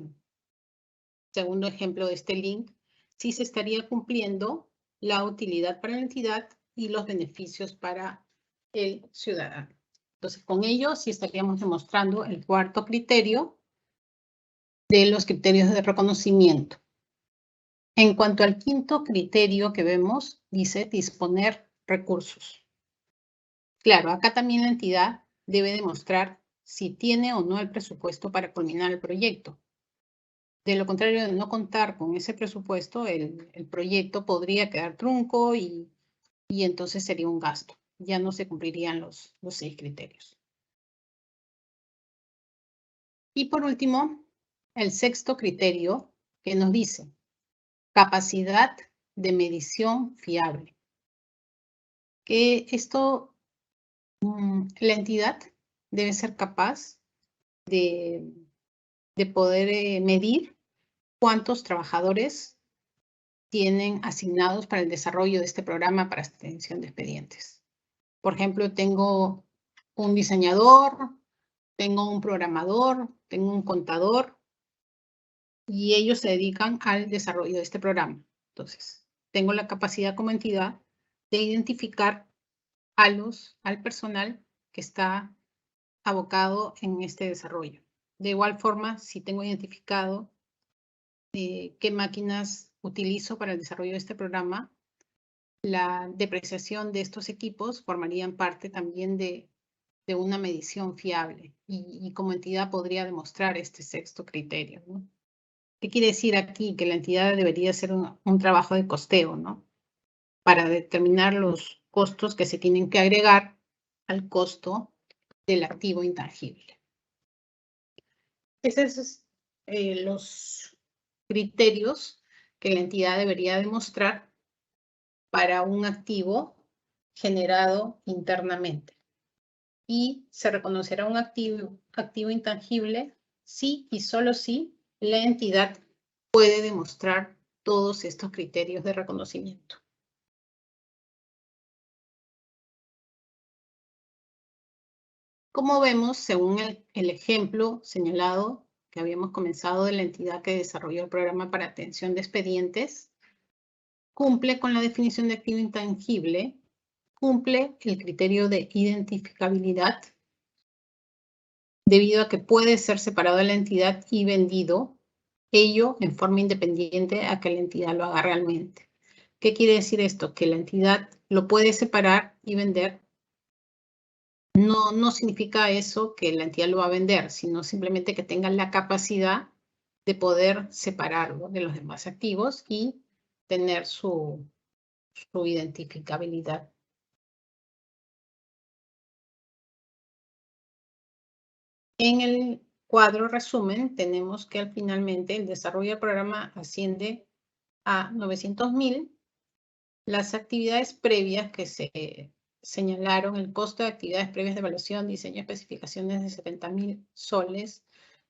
segundo ejemplo de este link, sí se estaría cumpliendo la utilidad para la entidad y los beneficios para el ciudadano. Entonces, con ello sí estaríamos demostrando el cuarto criterio de los criterios de reconocimiento. En cuanto al quinto criterio que vemos, dice disponer recursos. Claro, acá también la entidad debe demostrar si tiene o no el presupuesto para culminar el proyecto. De lo contrario, de no contar con ese presupuesto, el proyecto podría quedar trunco y entonces sería un gasto. Ya no se cumplirían los 6 criterios. Y por último, el sexto criterio que nos dice capacidad de medición fiable. Que esto, la entidad debe ser capaz de poder medir cuántos trabajadores tienen asignados para el desarrollo de este programa para atención de expedientes. Por ejemplo, tengo un diseñador, tengo un programador, tengo un contador y ellos se dedican al desarrollo de este programa. Entonces, tengo la capacidad como entidad de identificar al personal que está abocado en este desarrollo. De igual forma, si tengo identificado qué máquinas utilizo para el desarrollo de este programa, la depreciación de estos equipos formarían parte también de una medición fiable y como entidad podría demostrar este sexto criterio, ¿no? ¿Qué quiere decir aquí? Que la entidad debería hacer un trabajo de costeo, ¿no? Para determinar los costos que se tienen que agregar al costo del activo intangible. Esos son los criterios que la entidad debería demostrar para un activo generado internamente. Y se reconocerá un activo intangible si y solo si la entidad puede demostrar todos estos criterios de reconocimiento. Como vemos, según el ejemplo señalado que habíamos comenzado de la entidad que desarrolló el programa para atención de expedientes, cumple con la definición de activo intangible, cumple el criterio de identificabilidad, debido a que puede ser separado de la entidad y vendido, ello en forma independiente a que la entidad lo haga realmente. ¿Qué quiere decir esto? Que la entidad lo puede separar y vender. No significa eso que la entidad lo va a vender, sino simplemente que tenga la capacidad de poder separarlo de los demás activos y tener su identificabilidad. En el cuadro resumen tenemos que finalmente el desarrollo del programa asciende a 900.000. Las actividades previas que se señalaron el costo de actividades previas de evaluación, diseño, especificaciones de 70.000 soles,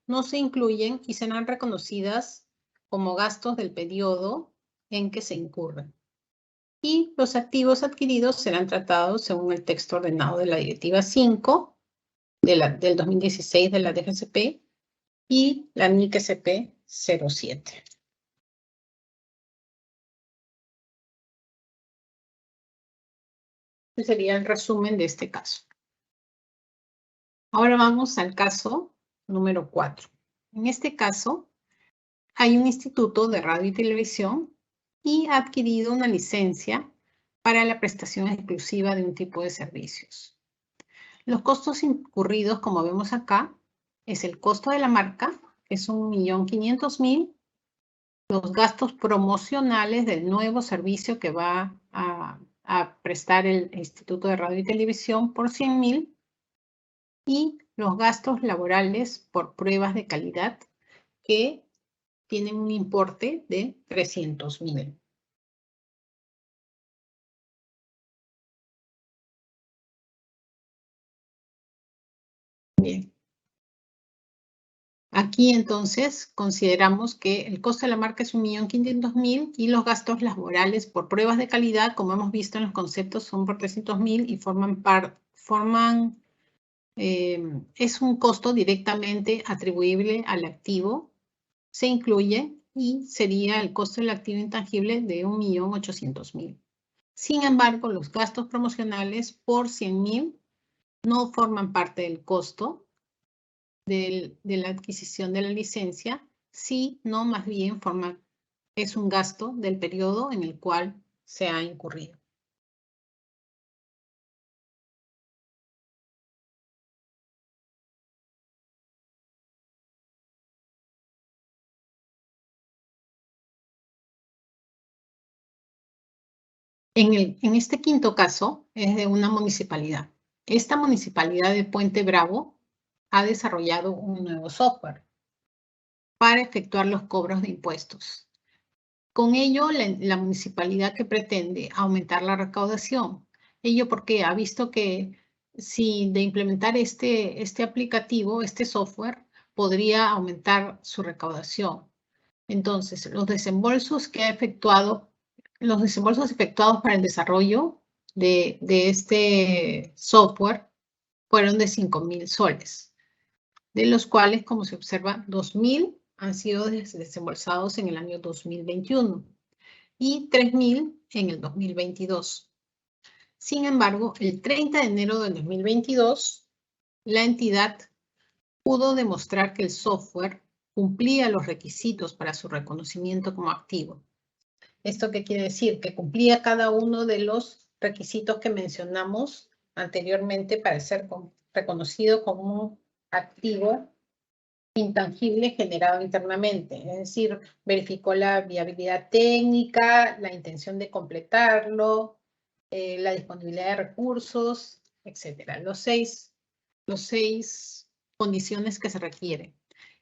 no se incluyen y serán reconocidas como gastos del periodo en que se incurren. Y los activos adquiridos serán tratados según el texto ordenado de la Directiva 5 del 2016 de la DGCP y la NIC-SP 07. Este sería el resumen de este caso. Ahora vamos al caso número 4. En este caso, hay un instituto de radio y televisión y ha adquirido una licencia para la prestación exclusiva de un tipo de servicios. Los costos incurridos, como vemos acá, es el costo de la marca, que es 1.500.000, los gastos promocionales del nuevo servicio que va a prestar el Instituto de Radio y Televisión por 100.000 y los gastos laborales por pruebas de calidad que tienen un importe de 300.000. Bien. Aquí entonces consideramos que el costo de la marca es 1.500.000 y los gastos laborales por pruebas de calidad, como hemos visto en los conceptos, son por 300.000 y es un costo directamente atribuible al activo. Se incluye y sería el costo del activo intangible de 1.800.000. Sin embargo, los gastos promocionales por 100.000 no forman parte del costo de la adquisición de la licencia, sino más bien es un gasto del periodo en el cual se ha incurrido. En este quinto caso es de una municipalidad. Esta municipalidad de Puente Bravo ha desarrollado un nuevo software para efectuar los cobros de impuestos. Con ello, la municipalidad que pretende aumentar la recaudación. Ello porque ha visto que si de implementar este aplicativo, este software, podría aumentar su recaudación. Entonces, los desembolsos efectuados para el desarrollo de este software fueron de 5.000 soles, de los cuales, como se observa, 2.000 han sido desembolsados en el año 2021 y 3.000 en el 2022. Sin embargo, el 30 de enero del 2022, la entidad pudo demostrar que el software cumplía los requisitos para su reconocimiento como activo. ¿Esto qué quiere decir? Que cumplía cada uno de los requisitos que mencionamos anteriormente para ser reconocido como un activo intangible generado internamente. Es decir, verificó la viabilidad técnica, la intención de completarlo, la disponibilidad de recursos, etc. Los seis condiciones que se requieren.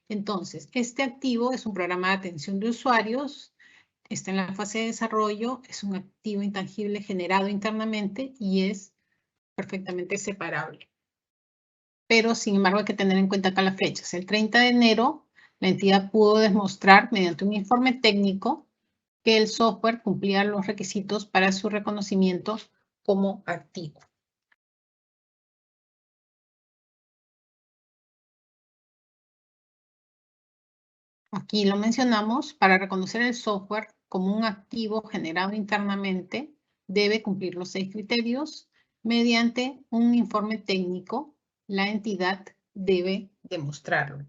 Entonces, este activo es un programa de atención de usuarios, está en la fase de desarrollo, es un activo intangible generado internamente y es perfectamente separable. Pero, sin embargo, hay que tener en cuenta acá las fechas. El 30 de enero, la entidad pudo demostrar mediante un informe técnico que el software cumplía los requisitos para su reconocimiento como activo. Aquí lo mencionamos, para reconocer el software como un activo generado internamente, debe cumplir los 6 criterios. Mediante un informe técnico, la entidad debe demostrarlo.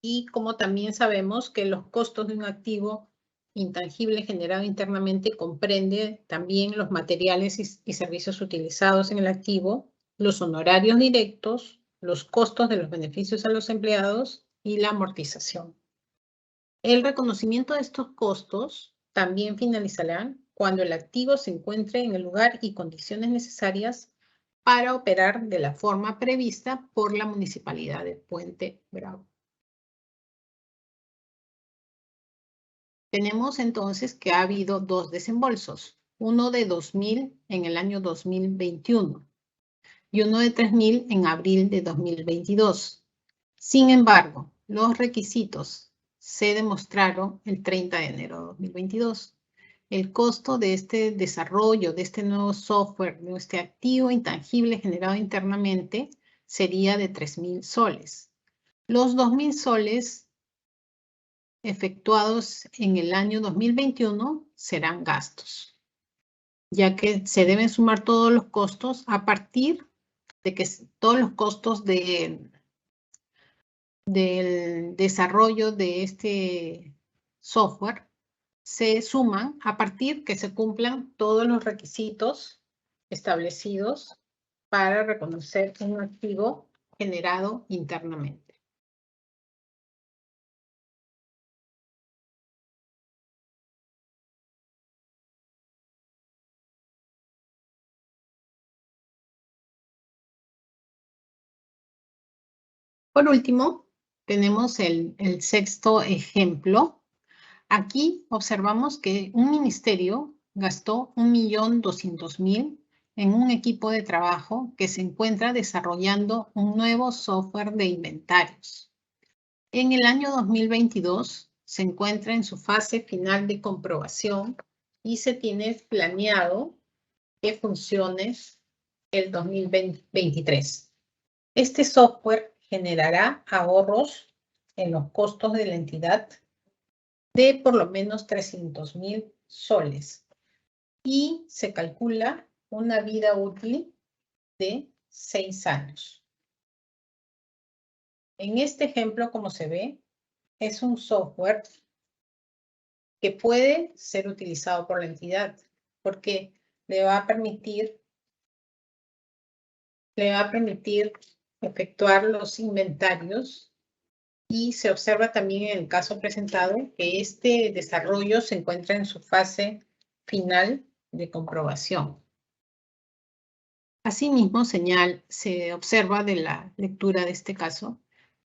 Y como también sabemos que los costos de un activo intangible generado internamente comprende también los materiales y servicios utilizados en el activo, los honorarios directos, los costos de los beneficios a los empleados y la amortización. El reconocimiento de estos costos también finalizará cuando el activo se encuentre en el lugar y condiciones necesarias para operar de la forma prevista por la Municipalidad de Puente Bravo. Tenemos entonces que ha habido 2 desembolsos. uno de 2.000 en el año 2021 y uno de 3.000 en abril de 2022. Sin embargo, los requisitos se demostraron el 30 de enero de 2022. El costo de este desarrollo, de este nuevo software, de este activo intangible generado internamente, sería de 3.000 soles. Los 2.000 soles efectuados en el año 2021 serán gastos, ya que se deben sumar todos los costos a partir de que todos los costos del desarrollo de este software se suman a partir que se cumplan todos los requisitos establecidos para reconocer un activo generado internamente. Por último, tenemos el sexto ejemplo. Aquí observamos que un ministerio gastó 1.200.000 en un equipo de trabajo que se encuentra desarrollando un nuevo software de inventarios. En el año 2022 se encuentra en su fase final de comprobación y se tiene planeado que funcione el 2023. Este software generará ahorros en los costos de la entidad de por lo menos 300.000 soles y se calcula una vida útil de 6 años. En este ejemplo, como se ve, es un software que puede ser utilizado por la entidad porque le va a permitir efectuar los inventarios. Y se observa también en el caso presentado que este desarrollo se encuentra en su fase final de comprobación. Asimismo, se observa de la lectura de este caso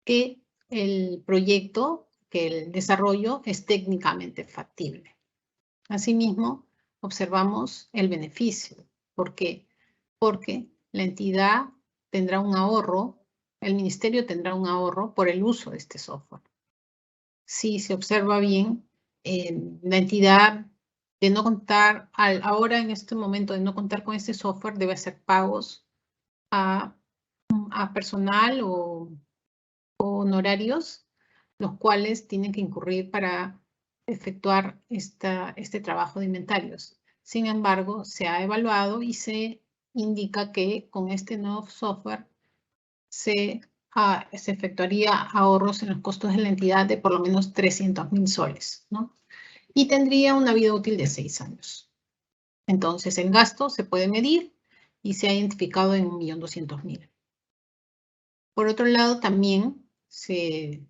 que el proyecto, que el desarrollo es técnicamente factible. Asimismo, observamos el beneficio. ¿Por qué? Porque la entidad tendrá un ahorro, el ministerio tendrá un ahorro por el uso de este software. Si se observa bien, la entidad de no contar, ahora en este momento de no contar con este software, debe hacer pagos a personal o honorarios, los cuales tienen que incurrir para efectuar este trabajo de inventarios. Sin embargo, se ha evaluado y se indica que con este nuevo software se efectuaría ahorros en los costos de la entidad de por lo menos 300.000 soles, ¿no? Y tendría una vida útil de 6 años. Entonces, el gasto se puede medir y se ha identificado en 1.200.000. Por otro lado, también se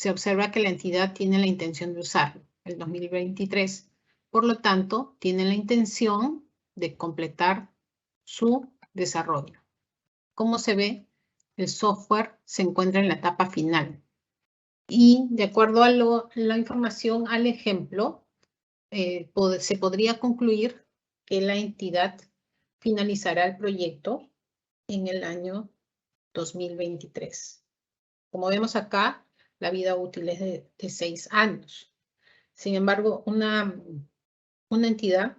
observa que la entidad tiene la intención de usarlo el 2023. Por lo tanto, tiene la intención de completar su desarrollo. Como se ve, el software se encuentra en la etapa final. Y de acuerdo a la información al ejemplo, se podría concluir que la entidad finalizará el proyecto en el año 2023. Como vemos acá, la vida útil es de 6 años. Sin embargo, una entidad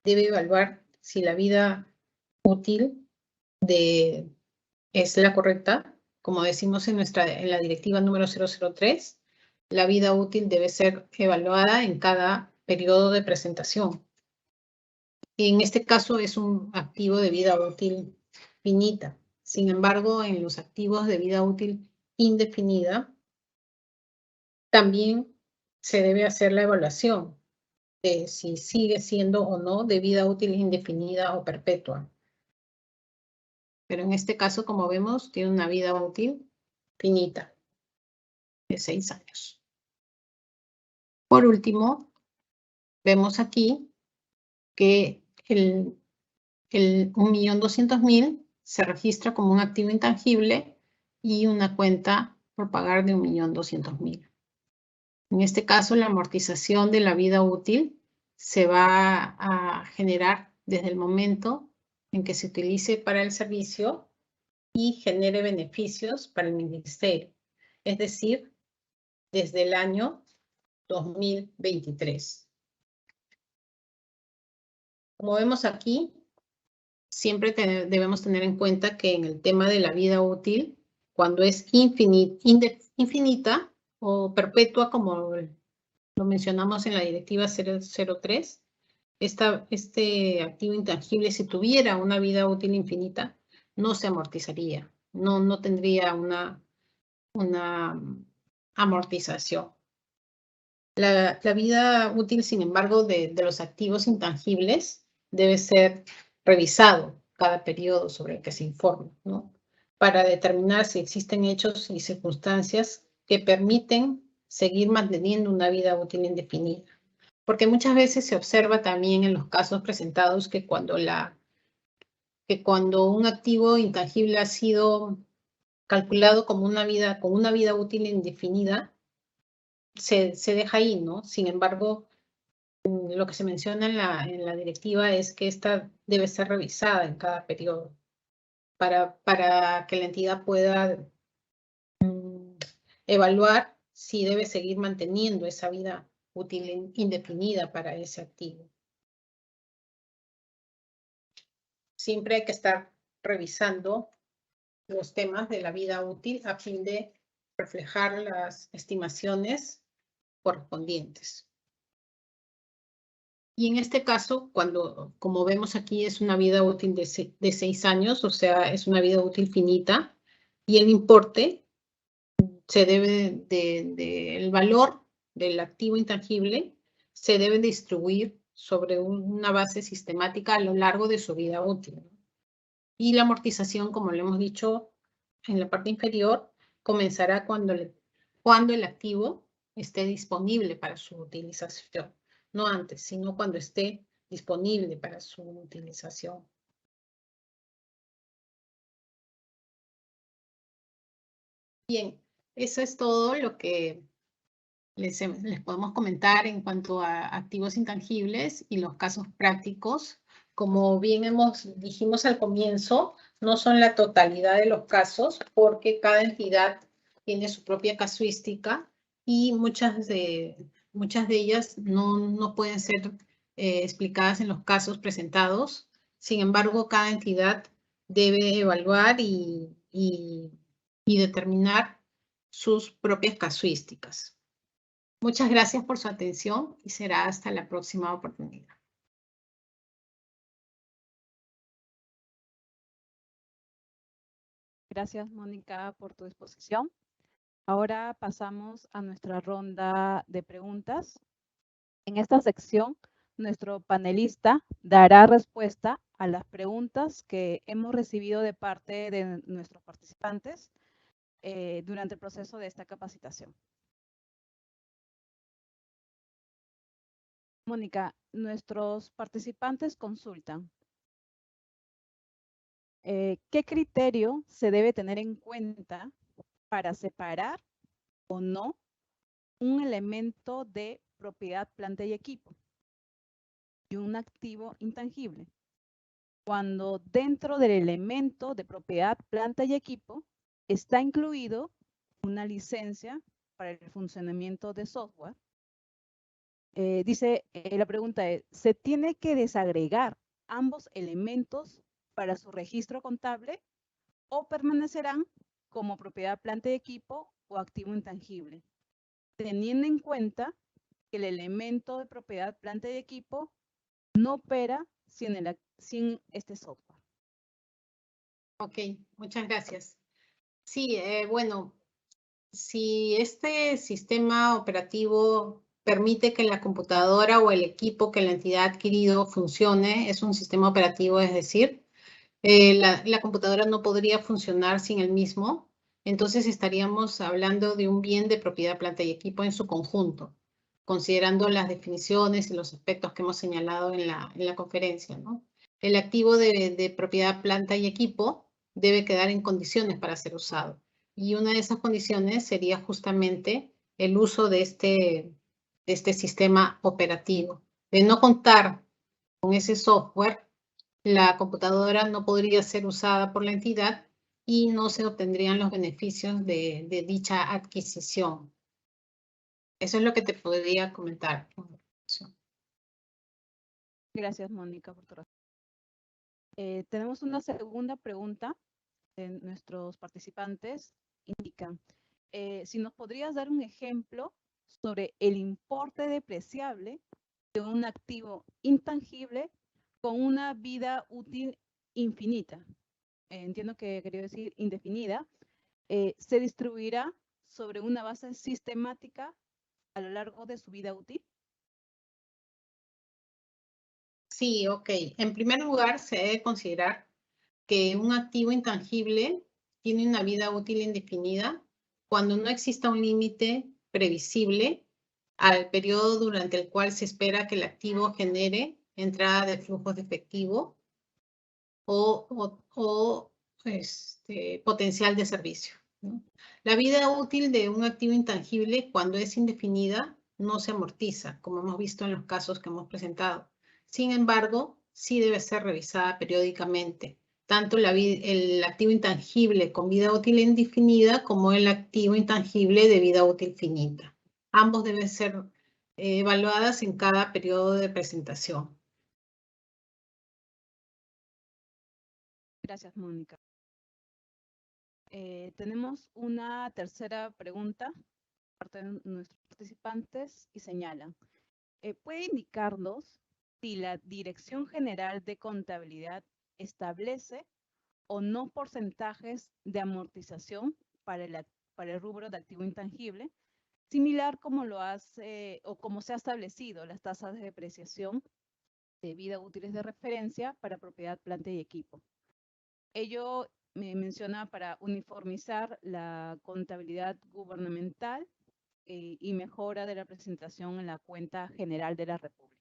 debe evaluar si la vida útil es la correcta. Como decimos en la directiva número 003, la vida útil debe ser evaluada en cada periodo de presentación. En este caso es un activo de vida útil finita. Sin embargo, en los activos de vida útil indefinida, también se debe hacer la evaluación de si sigue siendo o no de vida útil indefinida o perpetua. Pero en este caso, como vemos, tiene una vida útil finita de 6 años. Por último, vemos aquí que el 1.200.000 se registra como un activo intangible y una cuenta por pagar de 1.200.000. En este caso, la amortización de la vida útil se va a generar desde el momento en que se utilice para el servicio y genere beneficios para el ministerio, es decir, desde el año 2023. Como vemos aquí, siempre debemos tener en cuenta que en el tema de la vida útil, cuando es infinita o perpetua, como lo mencionamos en la directiva 003, este activo intangible, si tuviera una vida útil infinita, no se amortizaría, no tendría una amortización. La vida útil, sin embargo, de los activos intangibles debe ser revisado cada periodo sobre el que se informa, ¿no? Para determinar si existen hechos y circunstancias que permiten seguir manteniendo una vida útil indefinida. Porque muchas veces se observa también en los casos presentados que cuando un activo intangible ha sido calculado como con una vida útil indefinida, se deja ahí, ¿no? Sin embargo, lo que se menciona en la directiva es que esta debe ser revisada en cada periodo para que la entidad pueda evaluar si debe seguir manteniendo esa vida útil indefinida para ese activo. Siempre hay que estar revisando los temas de la vida útil a fin de reflejar las estimaciones correspondientes. Y en este caso, como vemos aquí, es una vida útil de 6 años, o sea, es una vida útil finita, y el importe se debe el valor del activo intangible se debe distribuir sobre una base sistemática a lo largo de su vida útil. Y la amortización, como le hemos dicho en la parte inferior, comenzará cuando el activo esté disponible para su utilización. No antes, sino cuando esté disponible para su utilización. Bien, eso es todo lo que les podemos comentar en cuanto a activos intangibles y los casos prácticos. Como bien dijimos al comienzo, no son la totalidad de los casos porque cada entidad tiene su propia casuística y muchas de ellas no pueden ser explicadas en los casos presentados. Sin embargo, cada entidad debe evaluar y determinar sus propias casuísticas. Muchas gracias por su atención y será hasta la próxima oportunidad. Gracias, Mónica, por tu exposición. Ahora pasamos a nuestra ronda de preguntas. En esta sección, nuestro panelista dará respuesta a las preguntas que hemos recibido de parte de nuestros participantes durante el proceso de esta capacitación. Mónica, nuestros participantes consultan. ¿Qué criterio se debe tener en cuenta para separar o no un elemento de propiedad, planta y equipo y un activo intangible? Cuando dentro del elemento de propiedad, planta y equipo está incluido una licencia para el funcionamiento de software. La pregunta es, ¿se tiene que desagregar ambos elementos para su registro contable o permanecerán como propiedad, planta y equipo o activo intangible? Teniendo en cuenta que el elemento de propiedad, planta y equipo no opera sin este software. Ok, muchas gracias. Sí, bueno, si este sistema operativo permite que la computadora o el equipo que la entidad ha adquirido funcione, es un sistema operativo, es decir, la computadora no podría funcionar sin el mismo, entonces estaríamos hablando de un bien de propiedad, planta y equipo en su conjunto, considerando las definiciones y los aspectos que hemos señalado en la conferencia, ¿no? El activo de propiedad, planta y equipo debe quedar en condiciones para ser usado. Y una de esas condiciones sería justamente el uso de este sistema operativo. de no contar con ese software, la computadora no podría ser usada por la entidad y no se obtendrían los beneficios de dicha adquisición. Eso es lo que te podría comentar. Gracias, Mónica, por tu respuesta. Tenemos una segunda pregunta de nuestros participantes. Indican, si nos podrías dar un ejemplo sobre el importe depreciable de un activo intangible con una vida útil infinita. Entiendo que quería decir indefinida. ¿Se distribuirá sobre una base sistemática a lo largo de su vida útil? Sí, ok. En primer lugar, se debe considerar que un activo intangible tiene una vida útil indefinida cuando no exista un límite previsible al periodo durante el cual se espera que el activo genere entrada de flujos de efectivo o potencial de servicio, ¿no? La vida útil de un activo intangible, cuando es indefinida, no se amortiza, como hemos visto en los casos que hemos presentado. Sin embargo, sí debe ser revisada periódicamente, tanto el activo intangible con vida útil indefinida como el activo intangible de vida útil finita. Ambos deben ser evaluadas en cada periodo de presentación. Gracias, Mónica. Tenemos una tercera pregunta por parte de nuestros participantes y señalan, ¿puede indicarnos si la Dirección General de Contabilidad establece o no porcentajes de amortización para el rubro de activo intangible, similar como lo hace o como se ha establecido las tasas de depreciación de vida útiles de referencia para propiedad, planta y equipo? Ello me menciona para uniformizar la contabilidad gubernamental y mejora de la presentación en la cuenta general de la República.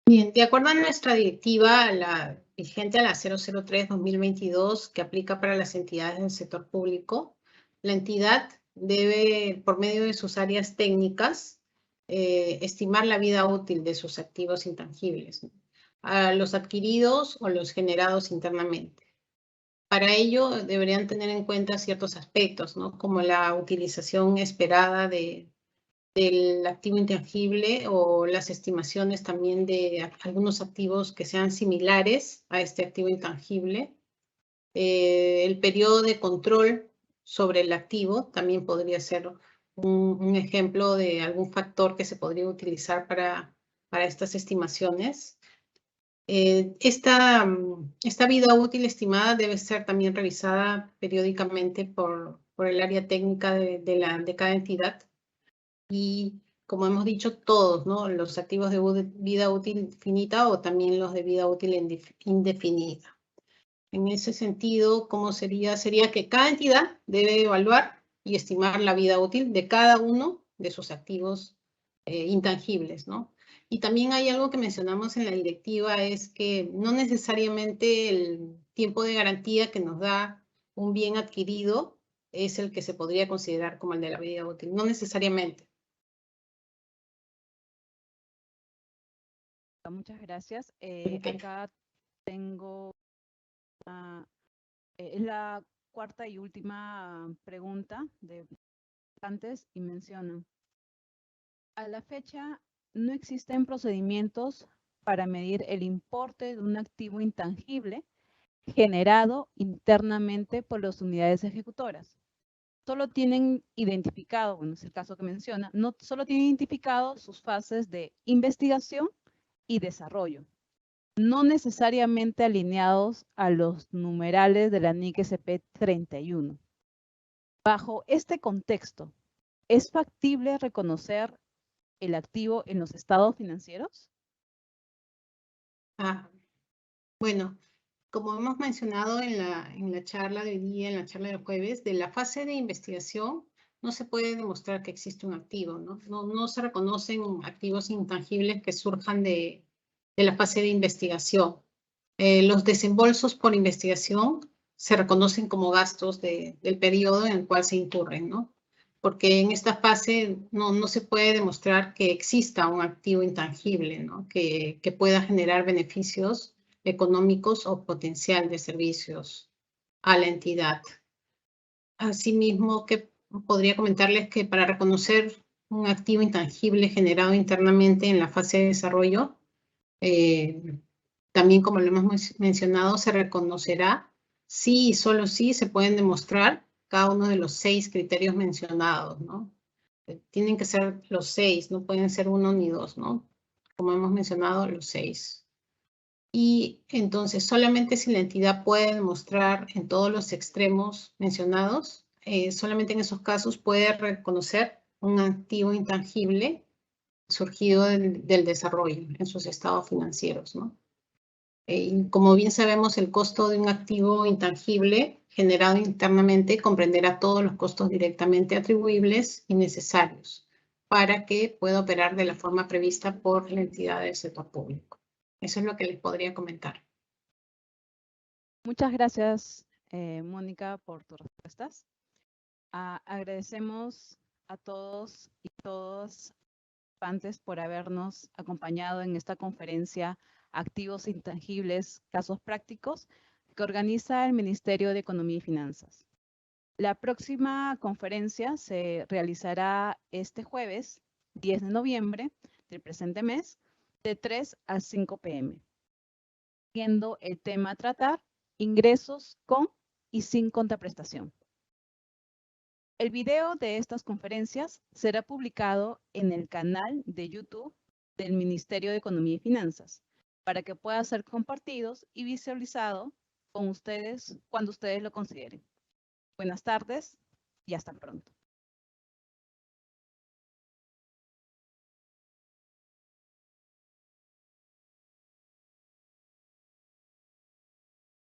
Bien, de acuerdo a nuestra directiva, la vigente a la 003-2022, que aplica para las entidades del sector público, la entidad debe, por medio de sus áreas técnicas, estimar la vida útil de sus activos intangibles, a los adquiridos o los generados internamente. Para ello, deberían tener en cuenta ciertos aspectos, ¿no? Como la utilización esperada del activo intangible o las estimaciones también de algunos activos que sean similares a este activo intangible. El periodo de control sobre el activo también podría ser un ejemplo de algún factor que se podría utilizar para estas estimaciones. Esta vida útil estimada debe ser también revisada periódicamente por el área técnica de cada entidad. Y como hemos dicho, todos, ¿no? Los activos de vida útil finita o también los de vida útil indefinida. En ese sentido, ¿cómo sería? Sería que cada entidad debe evaluar y estimar la vida útil de cada uno de sus activos intangibles, ¿no? Y también hay algo que mencionamos en la directiva, es que no necesariamente el tiempo de garantía que nos da un bien adquirido es el que se podría considerar como el de la vida útil, no necesariamente. Muchas gracias. Okay. Acá tengo, es la cuarta y última pregunta de antes y mencionan, a la fecha no existen procedimientos para medir el importe de un activo intangible generado internamente por las unidades ejecutoras. Solo tienen identificado, bueno, es el caso que menciona, no solo tienen identificado sus fases de investigación y desarrollo, no necesariamente alineados a los numerales de la NIC SP 31. Bajo este contexto, ¿es factible reconocer el activo en los estados financieros? Bueno, como hemos mencionado en la charla de hoy día, en la charla del jueves, de la fase de investigación no se puede demostrar que existe un activo, ¿no? No se reconocen activos intangibles que surjan de la fase de investigación. Los desembolsos por investigación se reconocen como gastos del periodo en el cual se incurren, ¿no? porque en esta fase no se puede demostrar que exista un activo intangible, ¿no? que pueda generar beneficios económicos o potencial de servicios a la entidad. Asimismo, que podría comentarles que para reconocer un activo intangible generado internamente en la fase de desarrollo, también como lo hemos mencionado, se reconocerá si y solo si se pueden demostrar cada uno de los 6 criterios mencionados, ¿no? Tienen que ser los 6, no pueden ser 1 ni 2, ¿no? Como hemos mencionado, los 6. Y entonces, solamente si la entidad puede demostrar en todos los extremos mencionados, solamente en esos casos puede reconocer un activo intangible surgido del desarrollo en sus estados financieros, ¿no? Como bien sabemos, el costo de un activo intangible generado internamente comprenderá todos los costos directamente atribuibles y necesarios para que pueda operar de la forma prevista por la entidad del sector público. Eso es lo que les podría comentar. Muchas gracias, Mónica, por tus respuestas. Agradecemos a todos y todas participantes por habernos acompañado en esta conferencia Activos Intangibles, Casos Prácticos, que organiza el Ministerio de Economía y Finanzas. La próxima conferencia se realizará este jueves, 10 de noviembre del presente mes, de 3 a 5 p.m. Siendo el tema a tratar, ingresos con y sin contraprestación. El video de estas conferencias será publicado en el canal de YouTube del Ministerio de Economía y Finanzas para que pueda ser compartidos y visualizado con ustedes cuando ustedes lo consideren. Buenas tardes y hasta pronto.